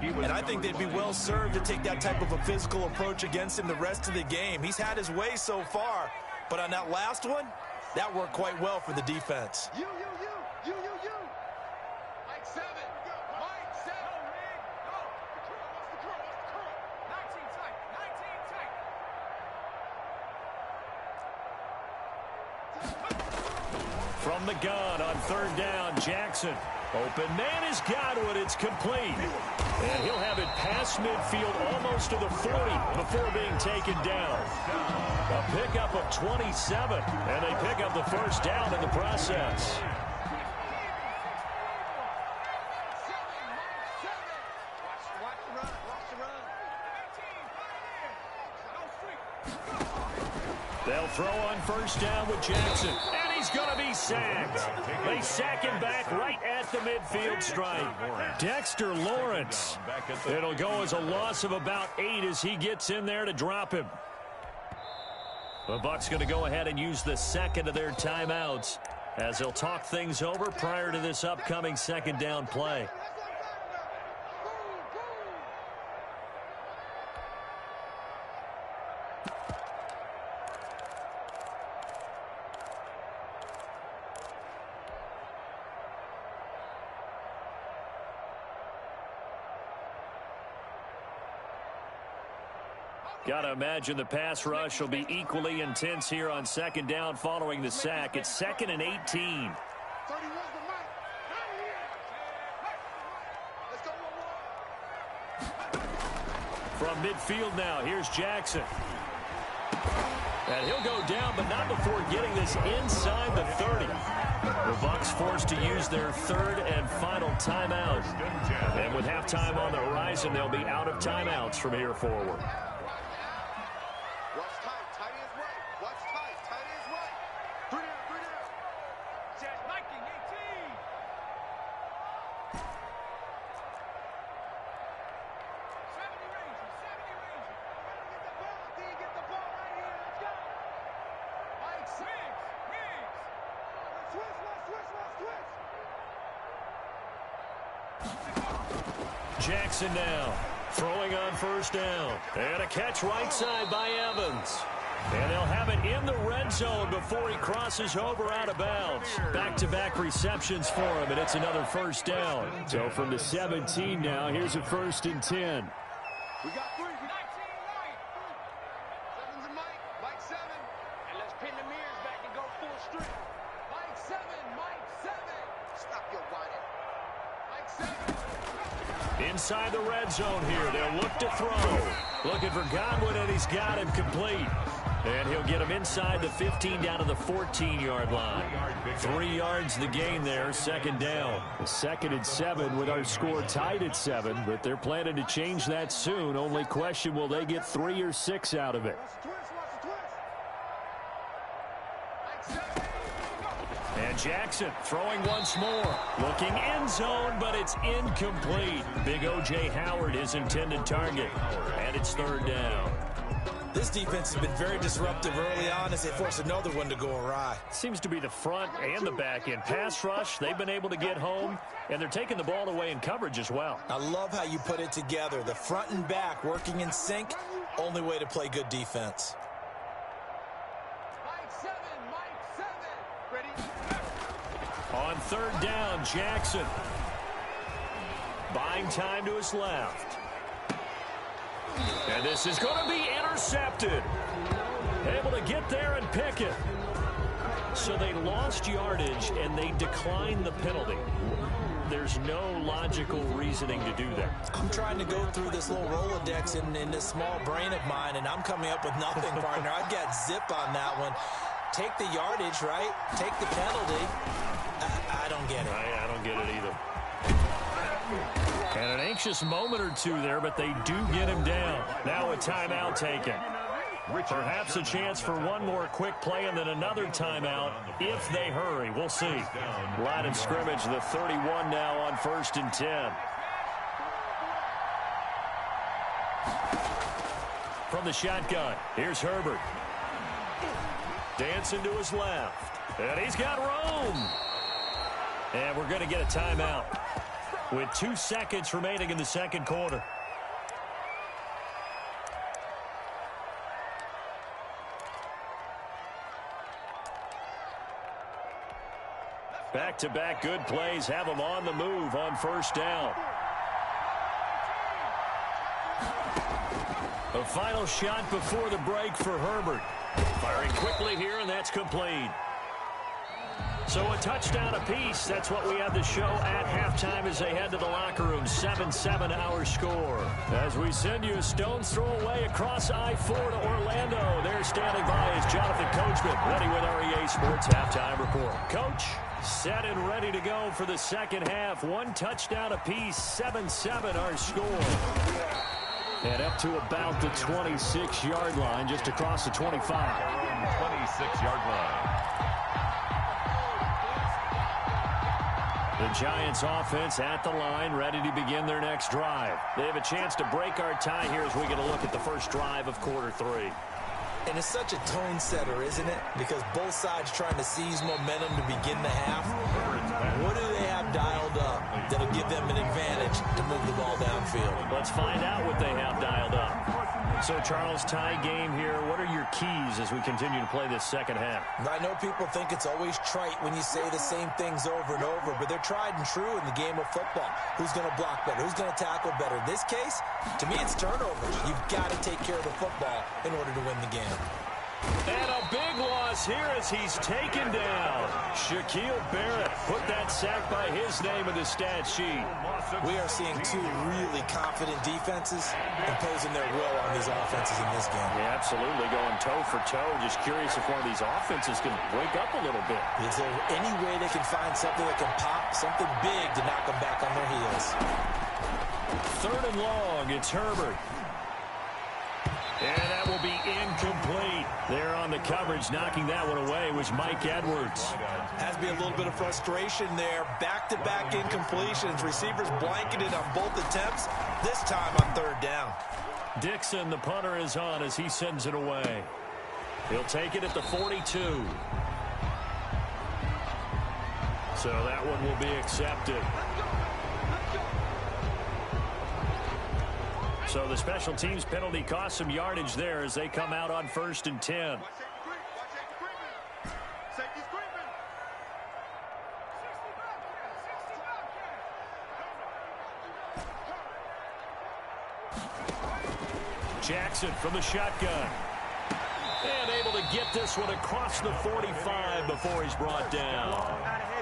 And I think they'd be well served to take that type of a physical approach against him the rest of the game. He's had his way so far. But on that last one, that worked quite well for the defense. You. Mike 7. Mike 7. Go. What's the curl? 19 tight. 19 tight. From the gun on 3rd down, Jackson. Open man is Godwin. It's complete. And he'll have it past midfield almost to the 40 before being taken down. A pickup of 27. And they pick up the 1st down in the process. They'll throw on 1st down with Jackson. And he's going to be sacked. They sack him back right at the midfield stripe. Dexter Lawrence. It'll go as a loss of about 8 as he gets in there to drop him. The Bucs going to go ahead and use the 2nd of their timeouts as they'll talk things over prior to this upcoming 2nd down play. Got to imagine the pass rush will be equally intense here on 2nd down following the sack. It's 2nd and 18. From midfield now, here's Jackson. And he'll go down, but not before getting this inside the 30. The Bucs forced to use their 3rd and final timeout. And with halftime on the horizon, they'll be out of timeouts from here forward. Jackson now throwing on first down. And a catch right side by Evans. And they'll have it in the red zone before he crosses over out of bounds. Back-to-back receptions for him, and it's another first down. So from the 17 now, here's a 1st and 10. We got 3. 19, Mike. 7's a Mike. Mike 7. And let's pin the mirrors back and go full strength. Mike 7. Mike 7. Stop your whining. Mike 7. Inside the red zone here, they'll look to throw. Looking for Godwin, and he's got him complete. And he'll get him inside the 15 down to the 14-yard line. 3 yards the gain there, 2nd down. 2nd and 7 with our score tied at 7, but they're planning to change that soon. Only question, will they get 3 or 6 out of it? And Jackson throwing once more. Looking end zone, but it's incomplete. Big O.J. Howard, his intended target. And it's 3rd down. This defense has been very disruptive early on as they force another one to go awry. Seems to be the front and the back end. Pass rush, they've been able to get home, and they're taking the ball away in coverage as well. I love how you put it together. The front and back working in sync, only way to play good defense. Mike 7. Mike 7. Ready? On 3rd down, Jackson. Buying time to his left. And this is going to be intercepted. Able to get there and pick it. So they lost yardage, and they declined the penalty. There's no logical reasoning to do that. I'm trying to go through this little Rolodex in this small brain of mine, and I'm coming up with nothing, partner. I've got zip on that one. Take the yardage, right? Take the penalty. I don't get it. I don't get it either. And an anxious moment or two there, but they do get him down. Now a timeout taken. Perhaps a chance for one more quick play and then another timeout if they hurry. We'll see. Line of scrimmage, the 31 now on 1st and 10. From the shotgun, here's Herbert. Dancing to his left. And he's got room. And we're going to get a timeout with 2 seconds remaining in the 2nd quarter. Back-to-back good plays have them on the move on 1st down. A final shot before the break for Herbert. Firing quickly here, and that's complete. So a touchdown apiece. That's what we have to show at halftime as they head to the locker room. 7-7 our score. As we send you a stone's throw away across I-4 to Orlando. There standing by is Jonathan Coachman, ready with REA Sports Halftime Report. Coach, set and ready to go for the 2nd half. 1 touchdown apiece. 7-7 our score. And up to about the 26-yard line, just across the 25. 26-yard line. The Giants offense at the line, ready to begin their next drive. They have a chance to break our tie here as we get a look at the first drive of quarter 3. And it's such a tone setter, isn't it? Because both sides trying to seize momentum to begin the half. What do they have dialed up that'll give them an advantage to move the ball downfield? Let's find out what they have dialed up. So, Charles, tie game here. What are your keys as we continue to play this 2nd half? I know people think it's always trite when you say the same things over and over, but they're tried and true in the game of football. Who's going to block better? Who's going to tackle better? In this case, to me, it's turnovers. You've got to take care of the football in order to win the game. And a big loss here as he's taken down. Shaquille Barrett put that sack by his name in the stat sheet. We are seeing 2 really confident defenses imposing their will on these offenses in this game. Yeah, absolutely, going toe for toe. Just curious if one of these offenses can wake up a little bit. Is there any way they can find something that can pop, something big to knock them back on their heels? 3rd and long, it's Herbert. And that will be incomplete. There on the coverage, knocking that one away was Mike Edwards. Has to be a little bit of frustration there. Back-to-back incompletions. Receivers blanketed on both attempts, this time on 3rd down. Dixon, the punter, is on as he sends it away. He'll take it at the 42. So that one will be accepted. So the special teams penalty cost some yardage there as they come out on 1st and 10. Jackson from the shotgun. And able to get this one across the 45 before he's brought down.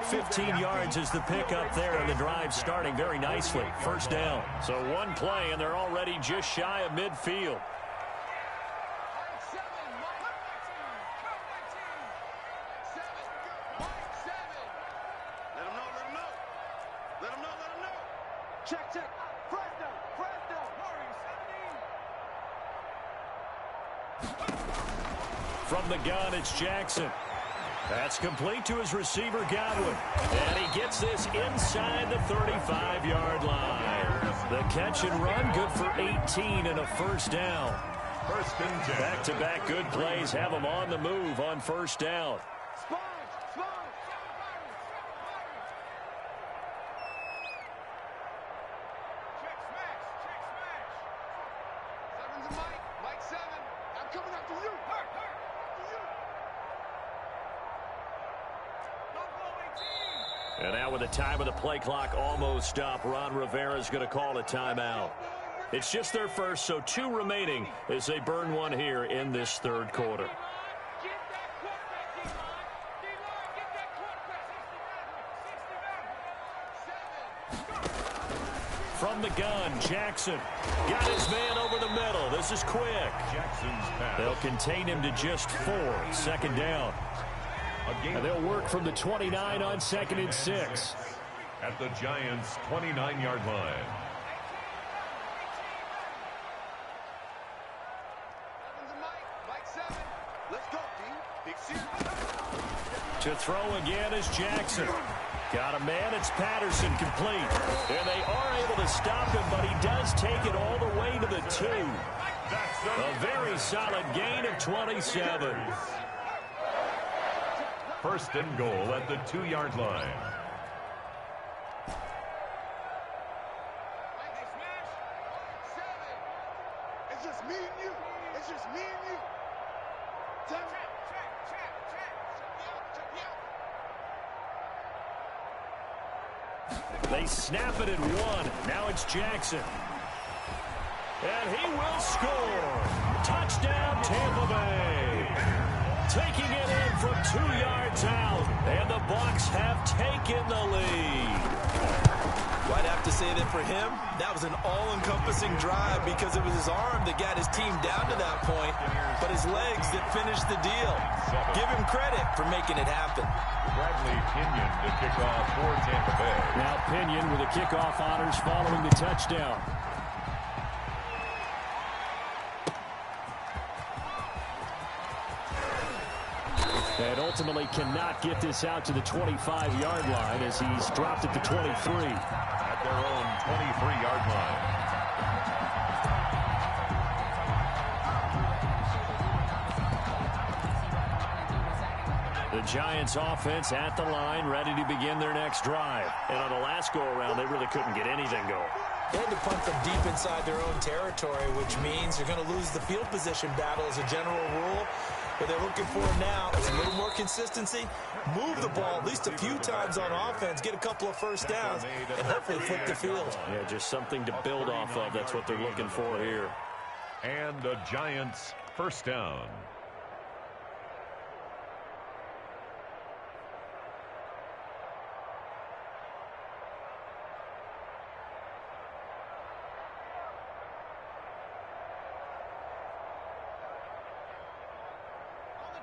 15 yards is the pickup there, and the drive starting very nicely. 1st down. So one play, and they're already just shy of midfield. From the gun, it's Jackson. That's complete to his receiver, Godwin. And he gets this inside the 35-yard line. The catch and run, good for 18 and a 1st down. Back-to-back good plays have them on the move on 1st down. And now with the time of the play clock almost up, Ron Rivera is going to call a timeout. It's just their first, so 2 remaining as they burn one here in this 3rd quarter. From the gun, Jackson got his man over the middle. This is quick. They'll contain him to just 4. 2nd down. And they'll work from the 29 on 2nd and 6. At the Giants' 29-yard line. To throw again is Jackson. Got a man, it's Patterson, complete. And they are able to stop him, but he does take it all the way to the 2. A very solid gain of 27. 1st and goal at the 2-yard line. It's just me and you. It's just me and you. They snap it at 1. Now it's Jackson. And he will score. Touchdown, Tampa Bay. Taking it in from 2 yards out. And the Bucs have taken the lead. Well, I'd have to say that for him, that was an all-encompassing drive because it was his arm that got his team down to that point, but his legs that finished the deal. Give him credit for making it happen. Bradley Pinion to kick off for Tampa Bay. Now Pinion with the kickoff honors following the touchdown. And ultimately cannot get this out to the 25-yard line as he's dropped at the 23. At their own 23-yard line. The Giants offense at the line, ready to begin their next drive. And on the last go-around, they really couldn't get anything going. They had to punt from deep inside their own territory, which means you're going to lose the field position battle as a general rule. What they're looking for now is a little more consistency, move the ball at least a few times on offense, get a couple of 1st downs, and hopefully flip the field. Yeah, just something to build off of. That's what they're looking for here. And the Giants' 1st down.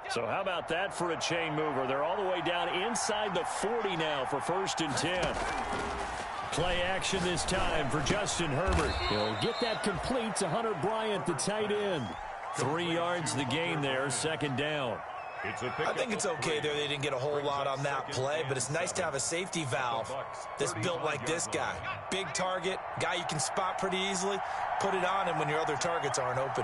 So how about that for a chain mover? They're all the way down inside the 40 now for 1st and 10. Play action this time for Justin Herbert. He'll get that complete to Hunter Bryant, the tight end. 3 yards the gain there, 2nd down. I think it's okay there. They didn't get a whole lot on that play, but it's nice to have a safety valve that's built like this guy. Big target, guy you can spot pretty easily. Put it on him when your other targets aren't open.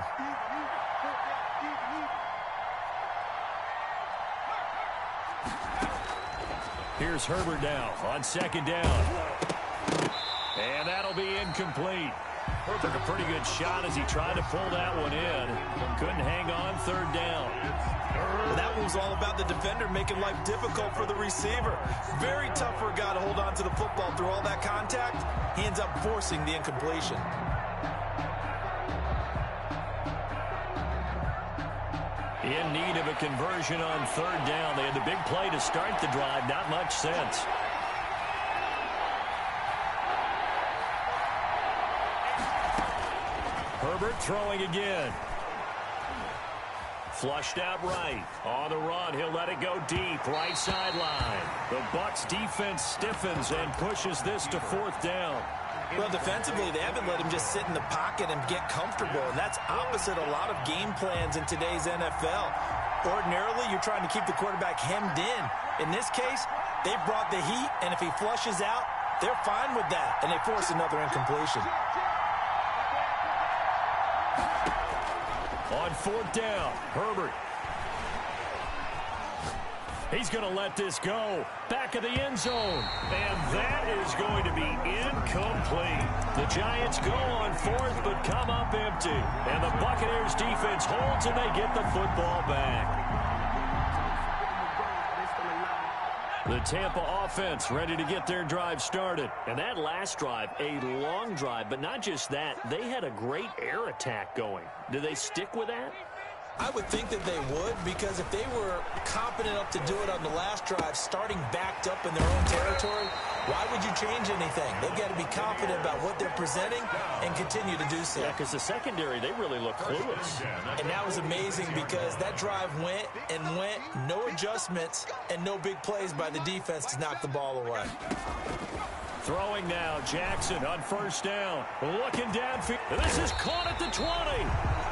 Here's Herbert now on 2nd down. And that'll be incomplete. Took a pretty good shot as he tried to pull that one in. Couldn't hang on third down. Well, that one was all about the defender making life difficult for the receiver. Very tough for a guy to hold on to the football through all that contact. He ends up forcing the incompletion. In need of a conversion on third down. They had the big play to start the drive. Not much sense. Herbert throwing again. Flushed out right. On the run, he'll let it go deep. Right sideline. The Bucs defense stiffens and pushes this to fourth down. Well, defensively, they haven't let him just sit in the pocket and get comfortable, and that's opposite a lot of game plans in today's NFL. Ordinarily, you're trying to keep the quarterback hemmed in. In this case, they brought the heat, and if he flushes out, they're fine with that, and they force another incompletion. On fourth down, Herbert. He's going to let this go. Back of the end zone. And that is going to be incomplete. The Giants go on fourth but come up empty. And the Buccaneers defense holds and they get the football back. The Tampa offense ready to get their drive started. And that last drive, a long drive, but not just that. They had a great air attack going. Do they stick with that? I would think that they would, because if they were competent enough to do it on the last drive, starting backed up in their own territory, why would you change anything? They've got to be confident about what they're presenting and continue to do so. Yeah, because the secondary, they really look clueless. And that was amazing because that drive went and went, no adjustments, and no big plays by the defense to knock the ball away. Throwing now, Jackson on first down. Looking downfield. This is caught at the 20.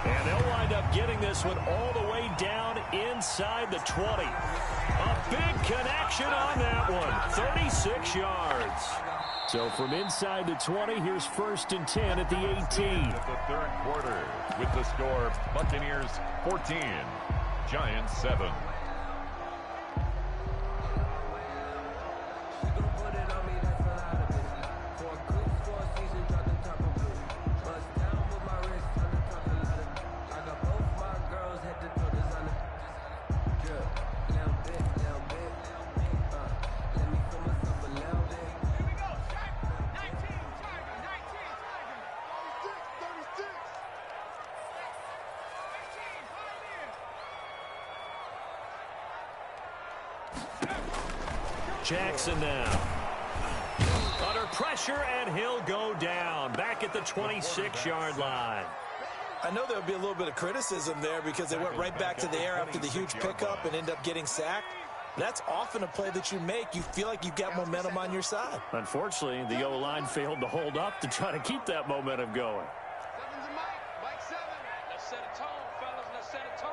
And they'll wind up getting this one all the way down inside the 20. A big connection on that one. 36 yards. So from inside the 20, here's 1st and 10 at the 18. At the third quarter with the score Buccaneers 14, Giants 7. Jackson now. Under pressure, and he'll go down. Back at the 26-yard line. I know there'll be a little bit of criticism there because they went right back to the air after the huge pickup and ended up getting sacked. That's often a play that you make. You feel like you've got momentum on your side. Unfortunately, the O-line failed to hold up to try to keep that momentum going. Seven's a Mike 7. Let's set a tone, fellas. Let's set a tone.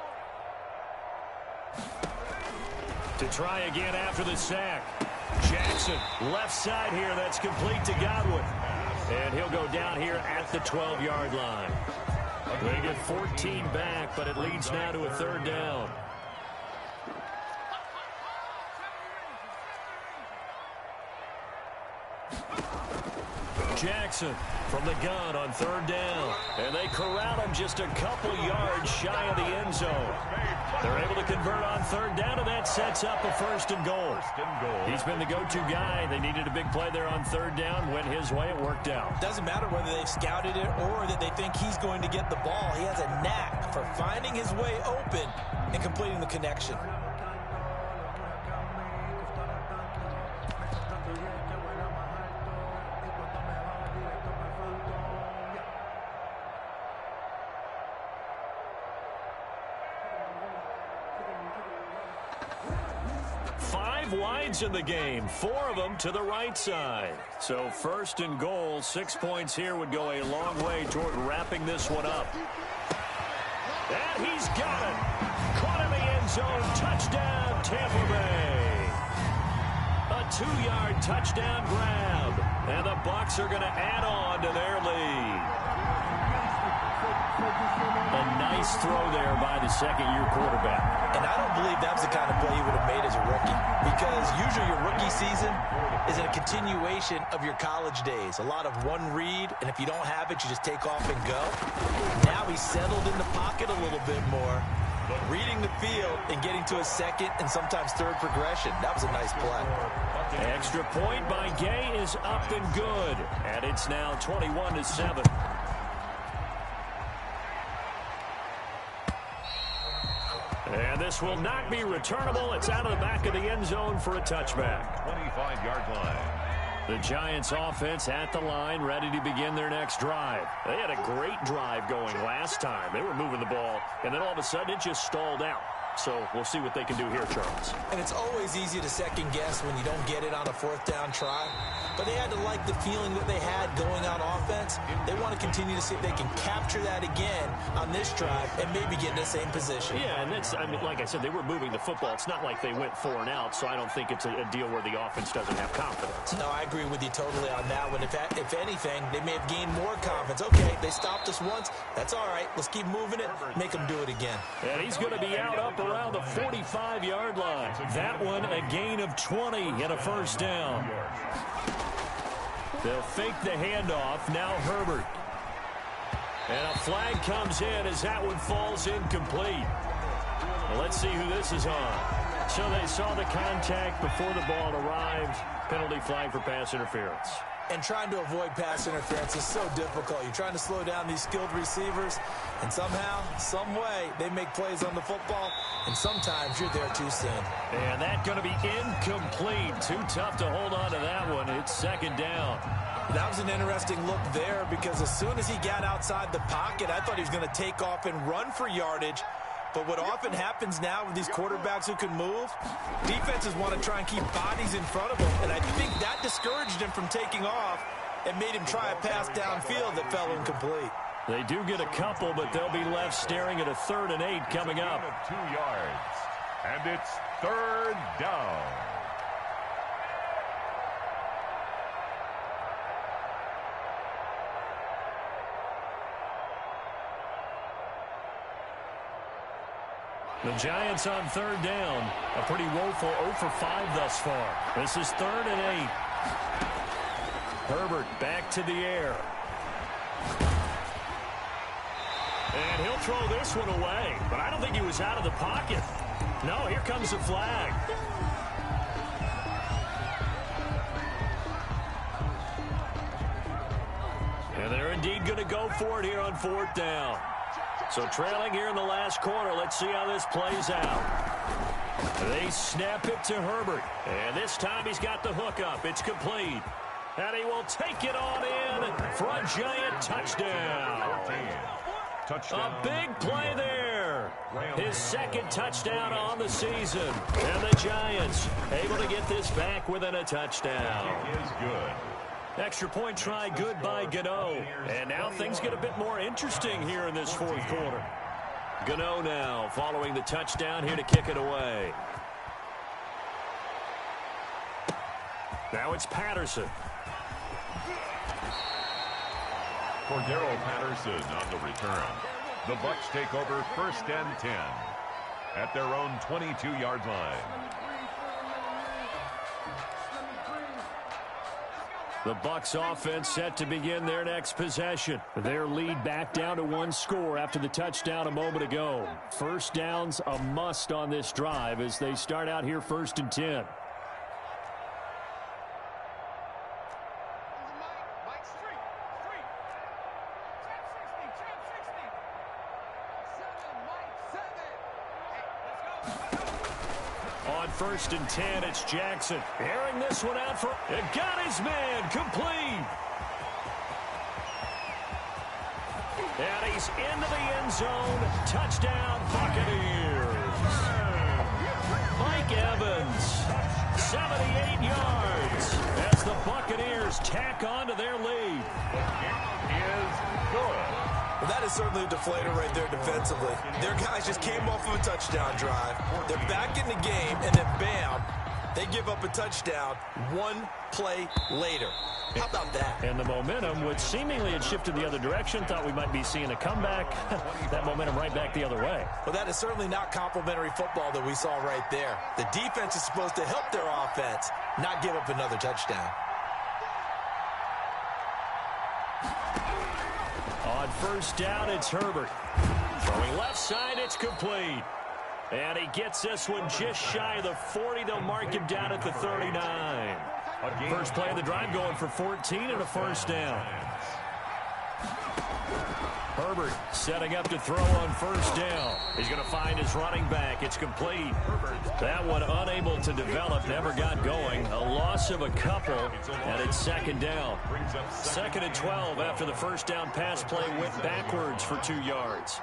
To try again after the sack. Jackson, left side here. That's complete to Godwin. And he'll go down here at the 12-yard line. They get 14 back, but it leads now to a third down. Jackson from the gun on third down. And they corral him just a couple yards shy of the end zone. They're able to convert on third down, and that sets up a 1st and goal. He's been the go-to guy. They needed a big play there on third down. Went his way. It worked out. Doesn't matter whether they've scouted it or that they think he's going to get the ball. He has a knack for finding his way open and completing the connection. Wides in the game, 4 of them to the right side. So 1st and goal, 6 points here would go a long way toward wrapping this one up. And he's got it. Caught in the end zone. Touchdown, Tampa Bay. A 2-yard touchdown grab. And the Bucs are going to add on to their lead. A nice throw there by the second-year quarterback. And I don't believe that was the kind of play he would have made as a rookie. because usually your rookie season is a continuation of your college days. A lot of one read, and if you don't have it, you just take off and go. Now he's settled in the pocket a little bit more, reading the field and getting to a second and sometimes third progression. That was a nice play. Extra point by Gay is up and good, and it's now 21-7. And this will not be returnable. It's out of the back of the end zone for a touchback. 25-yard line. The Giants offense at the line, ready to begin their next drive. They had a great drive going last time. They were moving the ball, and then all of a sudden it just stalled out. So we'll see what they can do here, Charles. And it's always easy to second guess when you don't get it on a fourth down try. But they had to like the feeling that they had going on offense. They want to continue to see if they can capture that again on this drive and maybe get in the same position. Yeah, and that's, I mean, like I said, they were moving the football. It's not like they went 4 and out, so I don't think it's a deal where the offense doesn't have confidence. No, I agree with you totally on that one. If anything, they may have gained more confidence. Okay, they stopped us once. That's all right. Let's keep moving it. Make them do it again. And he's going to be out up around the 45-yard line. That one a gain of 20 and a first down. They'll fake the handoff. Now Herbert. And a flag comes in as that one falls incomplete. Well, let's see who this is on. So they saw the contact before the ball arrived. Penalty flag for pass interference. And trying to avoid pass interference is so difficult. You're trying to slow down these skilled receivers, and somehow, some way, they make plays on the football, and sometimes you're there too soon. And that's going to be incomplete. Too tough to hold on to that one. It's second down. That was an interesting look there because as soon as he got outside the pocket, I thought he was going to take off and run for yardage. But what often happens now with these quarterbacks who can move, defenses want to try and keep bodies in front of them. And I think that discouraged him from taking off and made him try a pass downfield that fell incomplete. They do get a couple, but they'll be left staring at a 3rd and 8 coming up. 2 yards. And it's 3rd down. The Giants on 3rd down. A pretty woeful 0 for 5 thus far. This is 3rd and 8. Herbert back to the air. And he'll throw this one away. But I don't think he was out of the pocket. No, here comes the flag. And they're indeed going to go for it here on 4th down. So trailing here in the last quarter, let's see how this plays out. They snap it to Herbert. And this time he's got the hook up. It's complete. And he will take it on in for a Giant touchdown. A big play there. His 2nd touchdown on the season. And the Giants able to get this back within a touchdown. It is good. Extra point try good by Gano. And now things get a bit more interesting here in this 4th quarter. Gano now following the touchdown here to kick it away. Now it's Patterson. Cordero Patterson on the return. The Bucs take over 1st and 10 at their own 22-yard line. The Bucs offense set to begin their next possession. Their lead back down to 1 score after the touchdown a moment ago. First down's a must on this drive as they start out here 1st and 10. On 1st and 10, it's Jackson. Airing this one out for... It got his man complete. And he's into the end zone. Touchdown, Buccaneers. Mike Evans, 78 yards as the Buccaneers tack on to their lead. It is good. Well, that is certainly a deflator right there defensively. Their guys just came off of a touchdown drive. They're back in the game, and then bam, They give up a touchdown one play later. How about that? And the momentum, which seemingly had shifted the other direction, thought we might be seeing a comeback. That momentum right back the other way. Well, that is certainly not complimentary football that we saw right there. The defense is supposed to help their offense, not give up another touchdown. On first down, it's Herbert. Throwing left side, it's complete. And he gets this one just shy of the 40. They'll mark him down at the 39. First play of the drive going for 14 and a first down. Herbert setting up to throw on first down. He's going to find his running back. It's complete. That one unable to develop, never got going. A loss of a couple, and it's second down. Second and 12 after the first down pass play went backwards for 2 yards.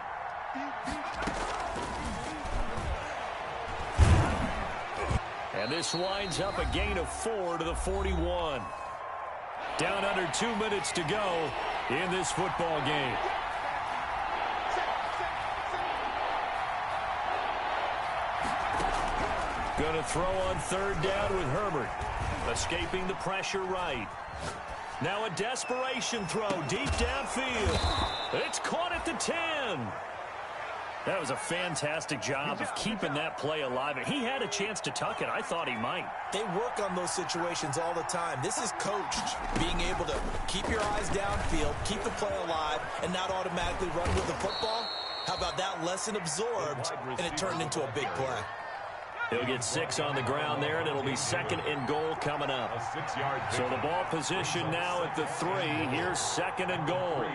And this winds up a gain of 4 to the 41. Down under 2 minutes to go in this football game. Going to throw on third down with Herbert. Escaping the pressure right. Now a desperation throw deep downfield. It's caught at the 10. That was a fantastic job of keeping that play alive. He had a chance to tuck it. I thought he might. They work on those situations all the time. This is coached, being able to keep your eyes downfield, keep the play alive, and not automatically run with the football. How about that lesson absorbed, and it turned into a big play. He'll get 6 on the ground there, and it'll be second and goal coming up. So the ball position now at the 3. Here's second and goal.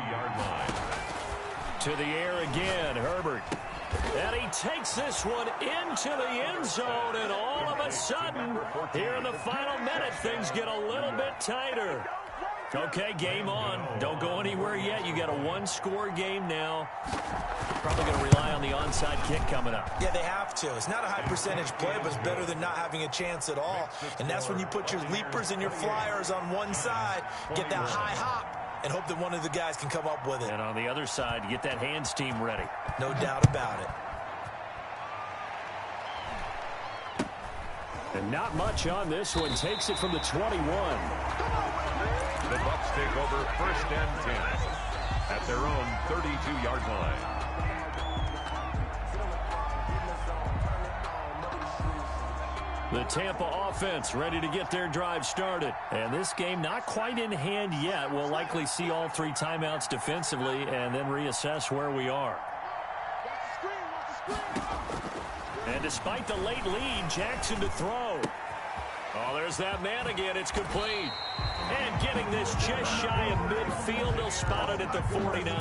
To the air again, Herbert. And he takes this one into the end zone, and all of a sudden, here in the final minute, things get a little bit tighter. Okay, game on. Don't go anywhere yet. You got a one-score game now. Probably going to rely on the onside kick coming up. Yeah, they have to. It's not a high-percentage play, but it's better than not having a chance at all. And that's when you put your leapers and your flyers on one side, get that high hop, and hope that one of the guys can come up with it. And on the other side, get that hands team ready. No doubt about it. And not much on this one. Takes it from the 21. The Bucs take over first and 10 at their own 32-yard line. The Tampa offense ready to get their drive started. And this game not quite in hand yet. We'll likely see all 3 timeouts defensively and then reassess where we are. And despite the late lead, Jackson to throw. Oh, there's that man again. It's complete. And getting this just shy of midfield. They'll spot it at the 49.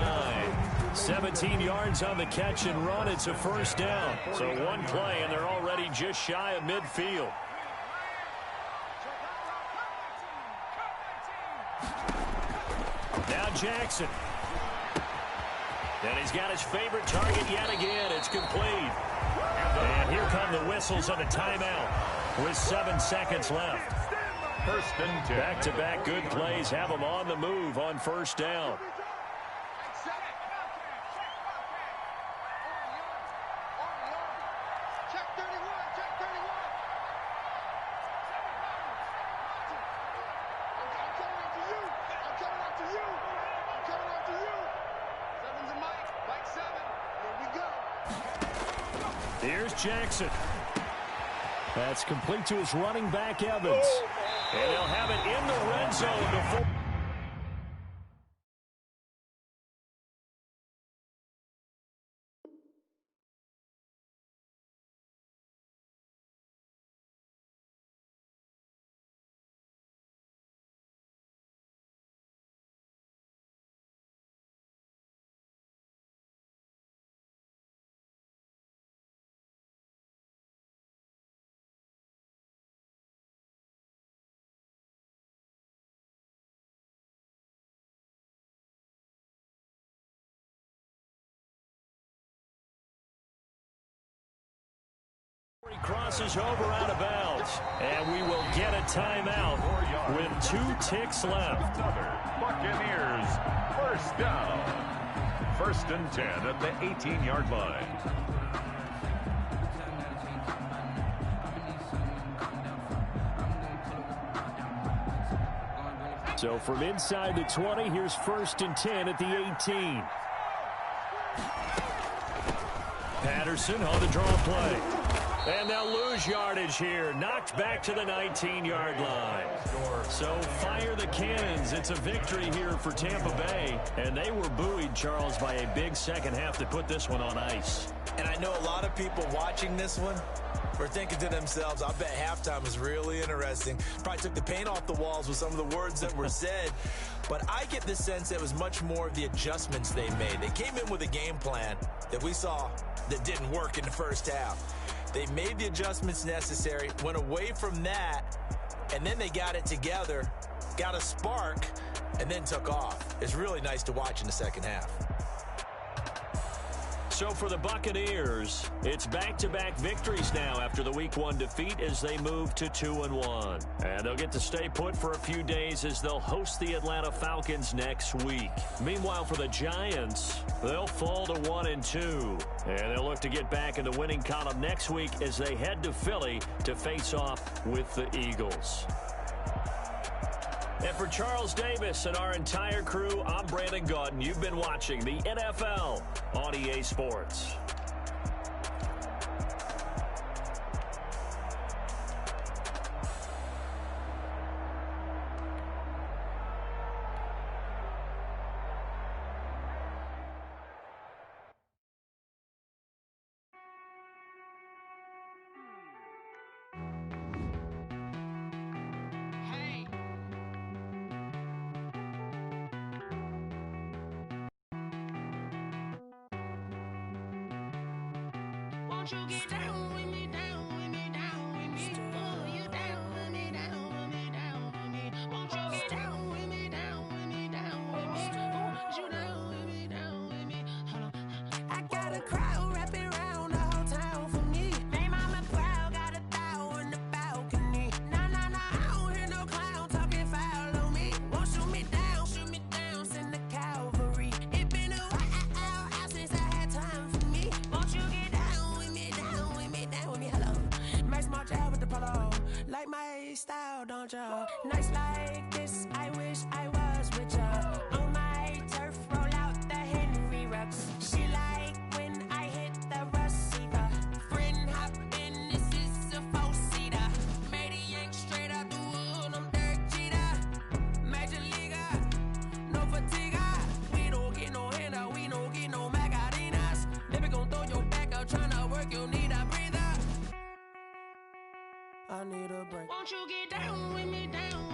17 yards on the catch and run. It's a first down. So one play, and they're already just shy of midfield. Now Jackson. And he's got his favorite target yet again. It's complete. And here come the whistles on a timeout with 7 seconds left. First and 10. Back-to-back good plays have them on the move on first down. Here's Jackson. That's complete to his running back, Evans. And he'll have it in the red zone before. He crosses over out of bounds, and we will get a timeout with 2 ticks left. Buccaneers, first down. First and 10 at the 18-yard line. So from inside the 20, here's 1st and 10 at the 18. Patterson on the draw play. And they'll lose yardage here. Knocked back to the 19-yard line. So fire the cannons. It's a victory here for Tampa Bay. And they were buoyed, Charles, by a big second half to put this one on ice. And I know a lot of people watching this one were thinking to themselves, I bet halftime was really interesting. Probably took the paint off the walls with some of the words that were said. But I get the sense it was much more of the adjustments they made. They came in with a game plan that we saw that didn't work in the first half. They made the adjustments necessary, went away from that, and then they got it together, got a spark, and then took off. It's really nice to watch in the second half. So for the Buccaneers, it's back-to-back victories now after the Week 1 defeat as they move to 2-1. And they'll get to stay put for a few days as they'll host the Atlanta Falcons next week. Meanwhile, for the Giants, they'll fall to 1-2. And they'll look to get back in the winning column next week as they head to Philly to face off with the Eagles. And for Charles Davis and our entire crew, I'm Brandon Gaudin. You've been watching the NFL on EA Sports. Won't you get down with me, down with me, down with me? Oh, you down with me, down with me, down with me. Won't you get down with me, down with me, down with me? Oh, you down with me, down with me? Hold on. I got a crowd wrapping around the whole town for me. Name mama proud, got a thou in the balcony. Nah, I don't hear no clown talking foul on me. Won't shoot me down, send the cavalry. It been a while since I had time for me. Won't you get down with me, hello. Max March out with the polo. Like my style, don't y'all? Nights like this, I wish I was with y'all. On my turf, roll out the Henry Rux. She like when I hit the receiver. Friend hop in, this is a four-seater. Made a yank straight out the wood, I'm Derek Jeter. Major leaguer, no fatigue. We don't get no handout, we don't get no Macarinas. Never gon' throw your back out, tryna work, you need a breather. I need a break. Won't you get down with me, down